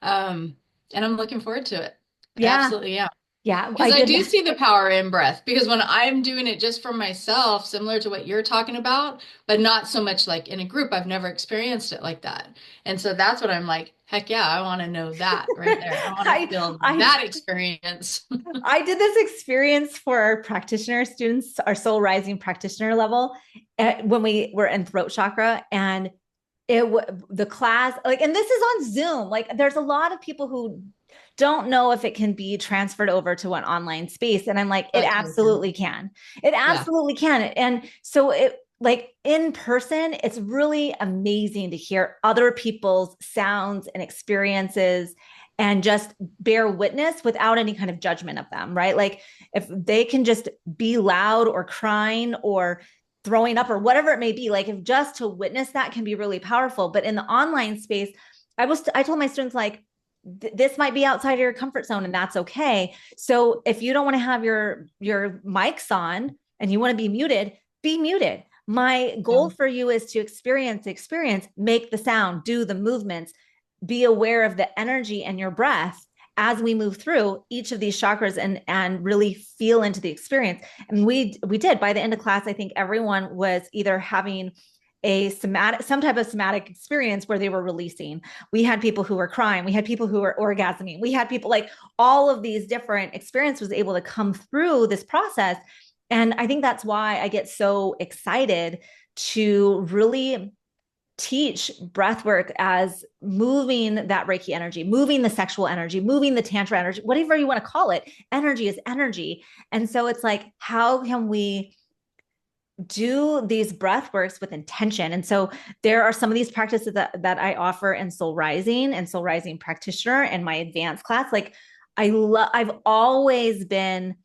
And I'm looking forward to it. Yeah. Absolutely. Yeah. Yeah. Because I do see the power in breath, because when I'm doing it just for myself, similar to what you're talking about, but not so much like in a group, I've never experienced it like that. And so that's what I'm like, heck yeah, I want to know that right there. I want to feel that experience. I did this experience for our practitioner students, our soul rising practitioner level, when we were in throat chakra. And the class, like, and this is on Zoom. Like, there's a lot of people who don't know if it can be transferred over to an online space. And I'm like, it absolutely can. It absolutely can. And so it, like, in person, it's really amazing to hear other people's sounds and experiences and just bear witness without any kind of judgment of them, right? Like, if they can just be loud or crying or throwing up or whatever it may be, like, if just to witness that can be really powerful. But in the online space, I told my students, like, this might be outside of your comfort zone, and that's okay. So if you don't want to have your mics on and you want to be muted, be muted. My goal for you is to experience, make the sound, do the movements, be aware of the energy and your breath as we move through each of these chakras, and really feel into the experience. And we did. By the end of class, I think everyone was either having some type of somatic experience where they were releasing. We had people who were crying. We had people who were orgasming. We had people, like, all of these different experiences was able to come through this process. And I think that's why I get so excited to really teach breath work as moving that Reiki energy, moving the sexual energy, moving the Tantra energy, whatever you want to call it. Energy is energy. And so it's like, how can we do these breath works with intention? And so there are some of these practices that I offer in Soul Rising and Soul Rising Practitioner and my advanced class. Like, I've always been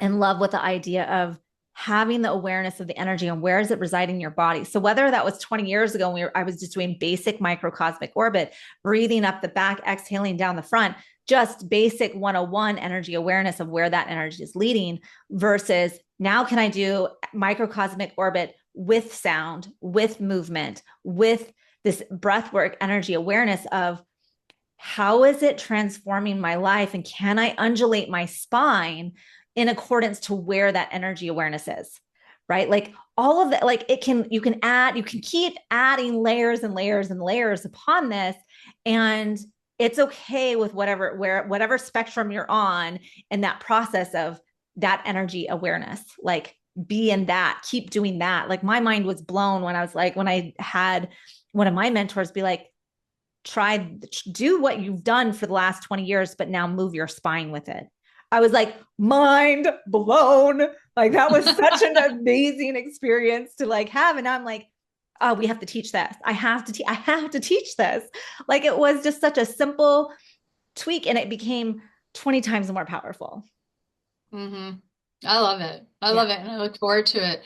in love with the idea of having the awareness of the energy and where is it residing in your body. So whether that was 20 years ago when I was just doing basic microcosmic orbit, breathing up the back, exhaling down the front, just basic 101 energy awareness of where that energy is leading, versus now can I do microcosmic orbit with sound, with movement, with this breathwork energy awareness of how is it transforming my life, and can I undulate my spine in accordance to where that energy awareness is, right? Like all of that, like you can keep adding layers and layers and layers upon this, and it's okay with whatever spectrum you're on in that process of that energy awareness. Like be in that, keep doing that. Like my mind was blown when I had one of my mentors be like, do what you've done for the last 20 years, but now move your spine with it. I was like, mind blown. Like that was such an amazing experience to like have. And I'm like, oh, we have to teach this. I have to teach this. Like it was just such a simple tweak, and it became 20 times more powerful. Mm-hmm. I love it. I love it. And I look forward to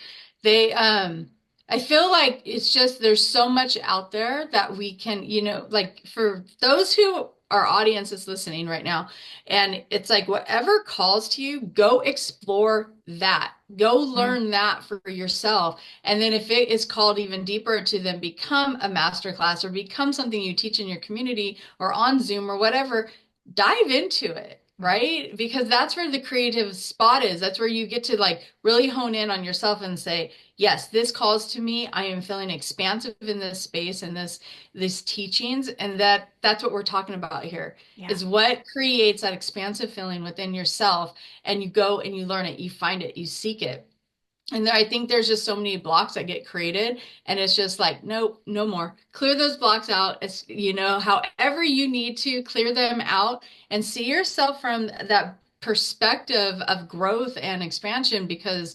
it. I feel like it's just, there's so much out there that we can, like for those who our audience is listening right now, and it's like, whatever calls to you, go explore that, go learn that for yourself. And then if it is called even deeper to then become a masterclass or become something you teach in your community or on Zoom or whatever, dive into it. Right? Because that's where the creative spot is. That's where you get to like really hone in on yourself and say, yes, this calls to me. I am feeling expansive in this space and these teachings. And that's what we're talking about here is what creates that expansive feeling within yourself. And you go and you learn it, you find it, you seek it. And I think there's just so many blocks that get created, and it's just like, nope, no more. Clear those blocks out. It's, however you need to clear them out and see yourself from that perspective of growth and expansion, because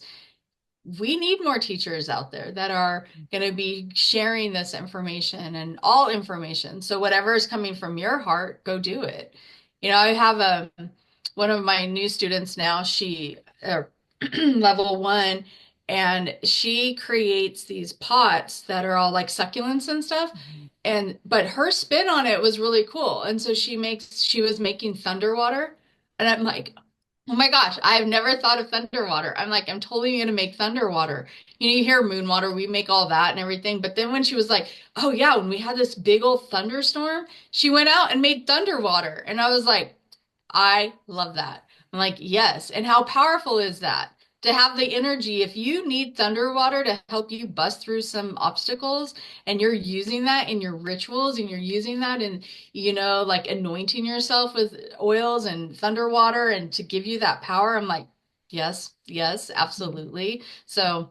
we need more teachers out there that are going to be sharing this information and all information. So whatever is coming from your heart, go do it. I have one of my new students now, she level 1, and she creates these pots that are all like succulents and stuff. But her spin on it was really cool. And so she was making thunder water. And I'm like, oh my gosh, I've never thought of thunder water. I'm like, I'm totally going to make thunder water. You hear moon water, we make all that and everything. But then when she was like, oh yeah, when we had this big old thunderstorm, she went out and made thunder water. And I was like, I love that. I'm like, yes. And how powerful is that? To have the energy, if you need thunder water to help you bust through some obstacles, and you're using that in your rituals, and you're using that in, like anointing yourself with oils and thunder water and to give you that power, I'm like, yes, yes, absolutely. So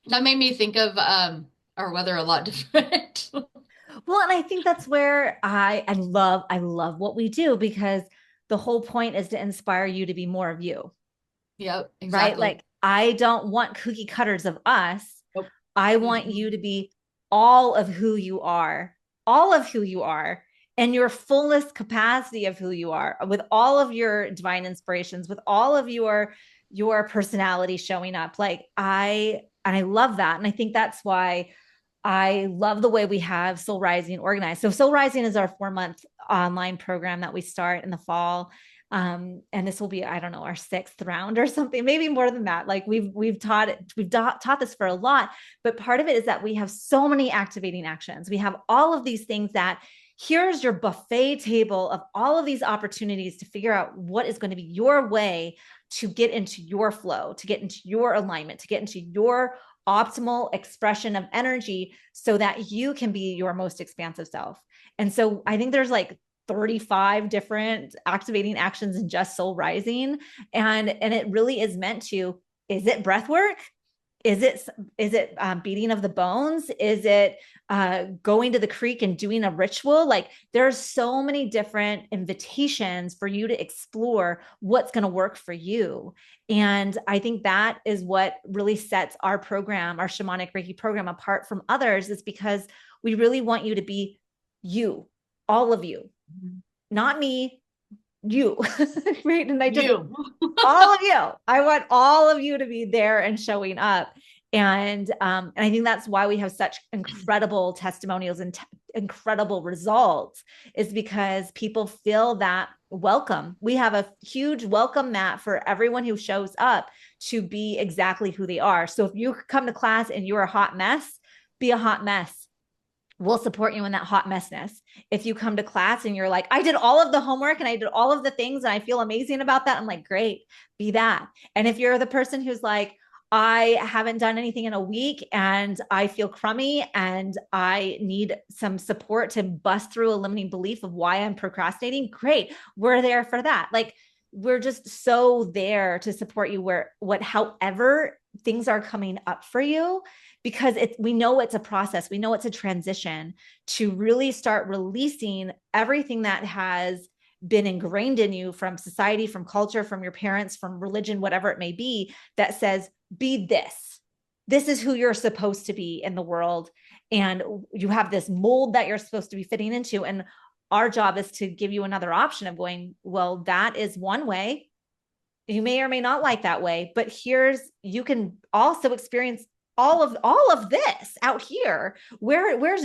that made me think of our weather a lot different. Well, and I think that's where I love what we do, because the whole point is to inspire you to be more of you. Yep, Right? exactly. Like I don't want cookie cutters of us. Nope. I want you to be all of who you are, all of who you are, and your fullest capacity of who you are, with all of your divine inspirations, with all of your personality showing up. Like I love that. And I think that's why I love the way we have Soul Rising organized. So Soul Rising is our 4-month online program that we start in the fall. And this will be, I don't know, our 6th round or something, maybe more than that. Like we've taught this for a lot, but part of it is that we have so many activating actions. We have all of these things that here's your buffet table of all of these opportunities to figure out what is going to be your way to get into your flow, to get into your alignment, to get into your optimal expression of energy so that you can be your most expansive self. And so I think there's like 35 different activating actions in just Soul Rising. And it really is meant to, is it breath work? Is it beating of the bones? Is it going to the creek and doing a ritual? Like there's so many different invitations for you to explore what's going to work for you. And I think that is what really sets our program, our Shamanic Reiki program, apart from others, is because we really want you to be you, all of you, not me, you. Right. And All of you. I want all of you to be there and showing up. And I think that's why we have such incredible testimonials and incredible results, is because people feel that welcome. We have a huge welcome mat for everyone who shows up to be exactly who they are. So if you come to class and you're a hot mess, be a hot mess. We'll support you in that hot messness. If you come to class and you're like, I did all of the homework and I did all of the things and I feel amazing about that, I'm like, great, be that. And if you're the person who's like, I haven't done anything in a week and I feel crummy and I need some support to bust through a limiting belief of why I'm procrastinating, great, we're there for that. Like, we're just so there to support you however things are coming up for you, because we know it's a process. We know it's a transition to really start releasing everything that has been ingrained in you from society, from culture, from your parents, from religion, whatever it may be, that says, be this. This is who you're supposed to be in the world. And you have this mold that you're supposed to be fitting into. And our job is to give you another option of going, well, that is one way. You may or may not like that way, but you can also experience all of this out here. Where's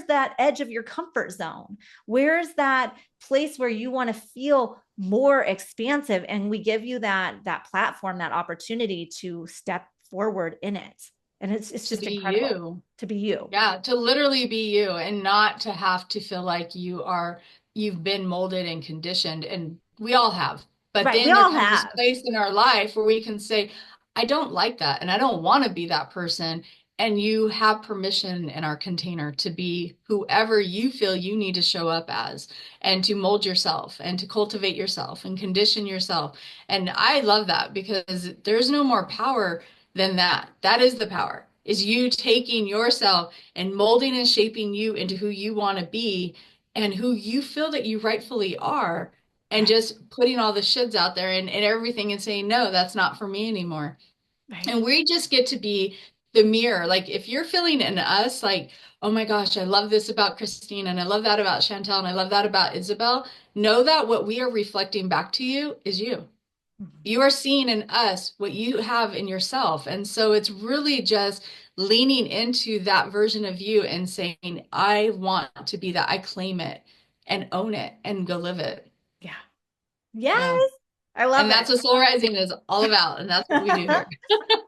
that edge of your comfort zone? Where's that place where you want to feel more expansive? And we give you that platform, that opportunity to step forward in it. And it's just incredible to be you. Yeah, to literally be you and not to have to feel like you've been molded and conditioned. And we all have. But Right. We then there all comes this have. place in our life where we can say, I don't like that and I don't want to be that person. And you have permission in our container to be whoever you feel you need to show up as, and to mold yourself and to cultivate yourself and condition yourself. And I love that, because there's no more power than that. That is the power, is you taking yourself and molding and shaping you into who you want to be and who you feel that you rightfully are, and Right. just putting all the shoulds out there and everything and saying, no, that's not for me anymore. Right. And we just get to be the mirror. Like, if you're feeling in us, like, oh my gosh, I love this about Christine and I love that about Chantel and I love that about Isabel, know that what we are reflecting back to you is you. Mhm. You are seeing in us what you have in yourself. And so it's really just leaning into that version of you and saying, I want to be that. I claim it and own it and go live it. Yeah. Yeah. Yes. I love And it. that's what Soul Rising is all about. And that's what we do here.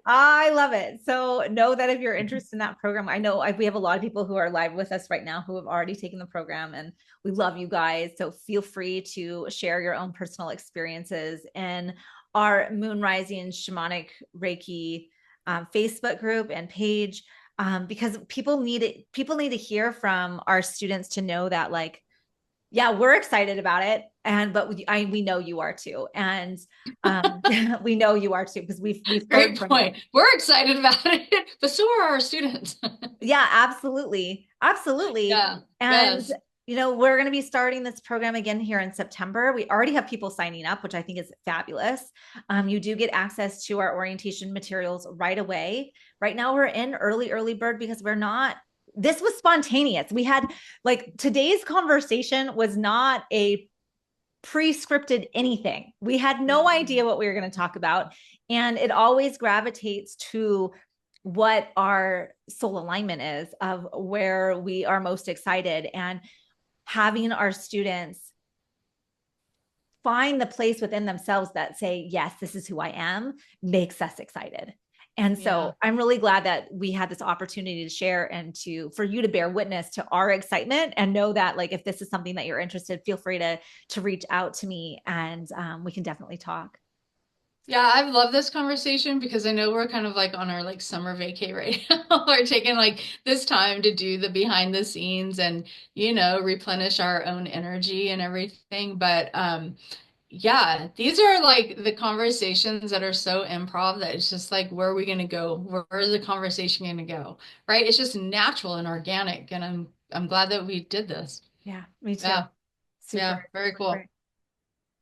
I love it. So know that if you're interested in that program, I know we have a lot of people who are live with us right now who have already taken the program, and we love you guys. So feel free to share your own personal experiences in our Moon Rising Shamanic Reiki Facebook group and page, because people need it. People need to hear from our students to know that, like, yeah, we're excited about it. But we know you are too. And we know you are too, because we've heard Great from you. point. We're excited about it, but so are our students. Yeah, absolutely. Absolutely. Yeah. And, Yes. we're going to be starting this program again here in September. We already have people signing up, which I think is fabulous. You do get access to our orientation materials right away. Right now, we're in early bird because this was spontaneous. We had, like, today's conversation was not a pre-scripted anything. We had no idea what we were going to talk about. And it always gravitates to what our soul alignment is, of where we are most excited, and having our students find the place within themselves that say, yes, this is who I am, makes us excited. And Yeah. so I'm really glad that we had this opportunity to share and for you to bear witness to our excitement, and know that, like, if this is something that you're interested, feel free to reach out to me, and we can definitely talk. Yeah, I've loved this conversation because I know we're kind of like on our like summer vacay right now. We're taking like this time to do the behind the scenes and, replenish our own energy and everything. But yeah, these are like the conversations that are so improv that it's just like, where are we going to go? Where is the conversation going to go? Right? It's just natural and organic. And I'm glad that we did this. Yeah, me too. Yeah. Yeah. Super, Very super cool. great.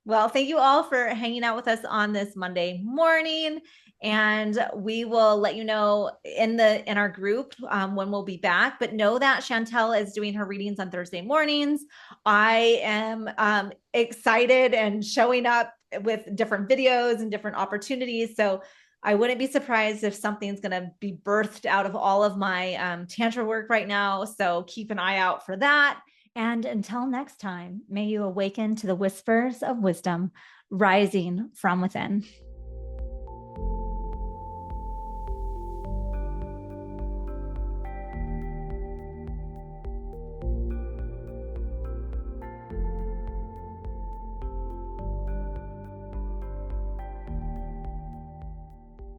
Well, thank you all for hanging out with us on this Monday morning. And we will let you know in our group when we'll be back. But know that Chantel is doing her readings on Thursday mornings. I am excited and showing up with different videos and different opportunities. So I wouldn't be surprised if something's going to be birthed out of all of my Tantra work right now. So keep an eye out for that. And until next time, may you awaken to the whispers of wisdom rising from within.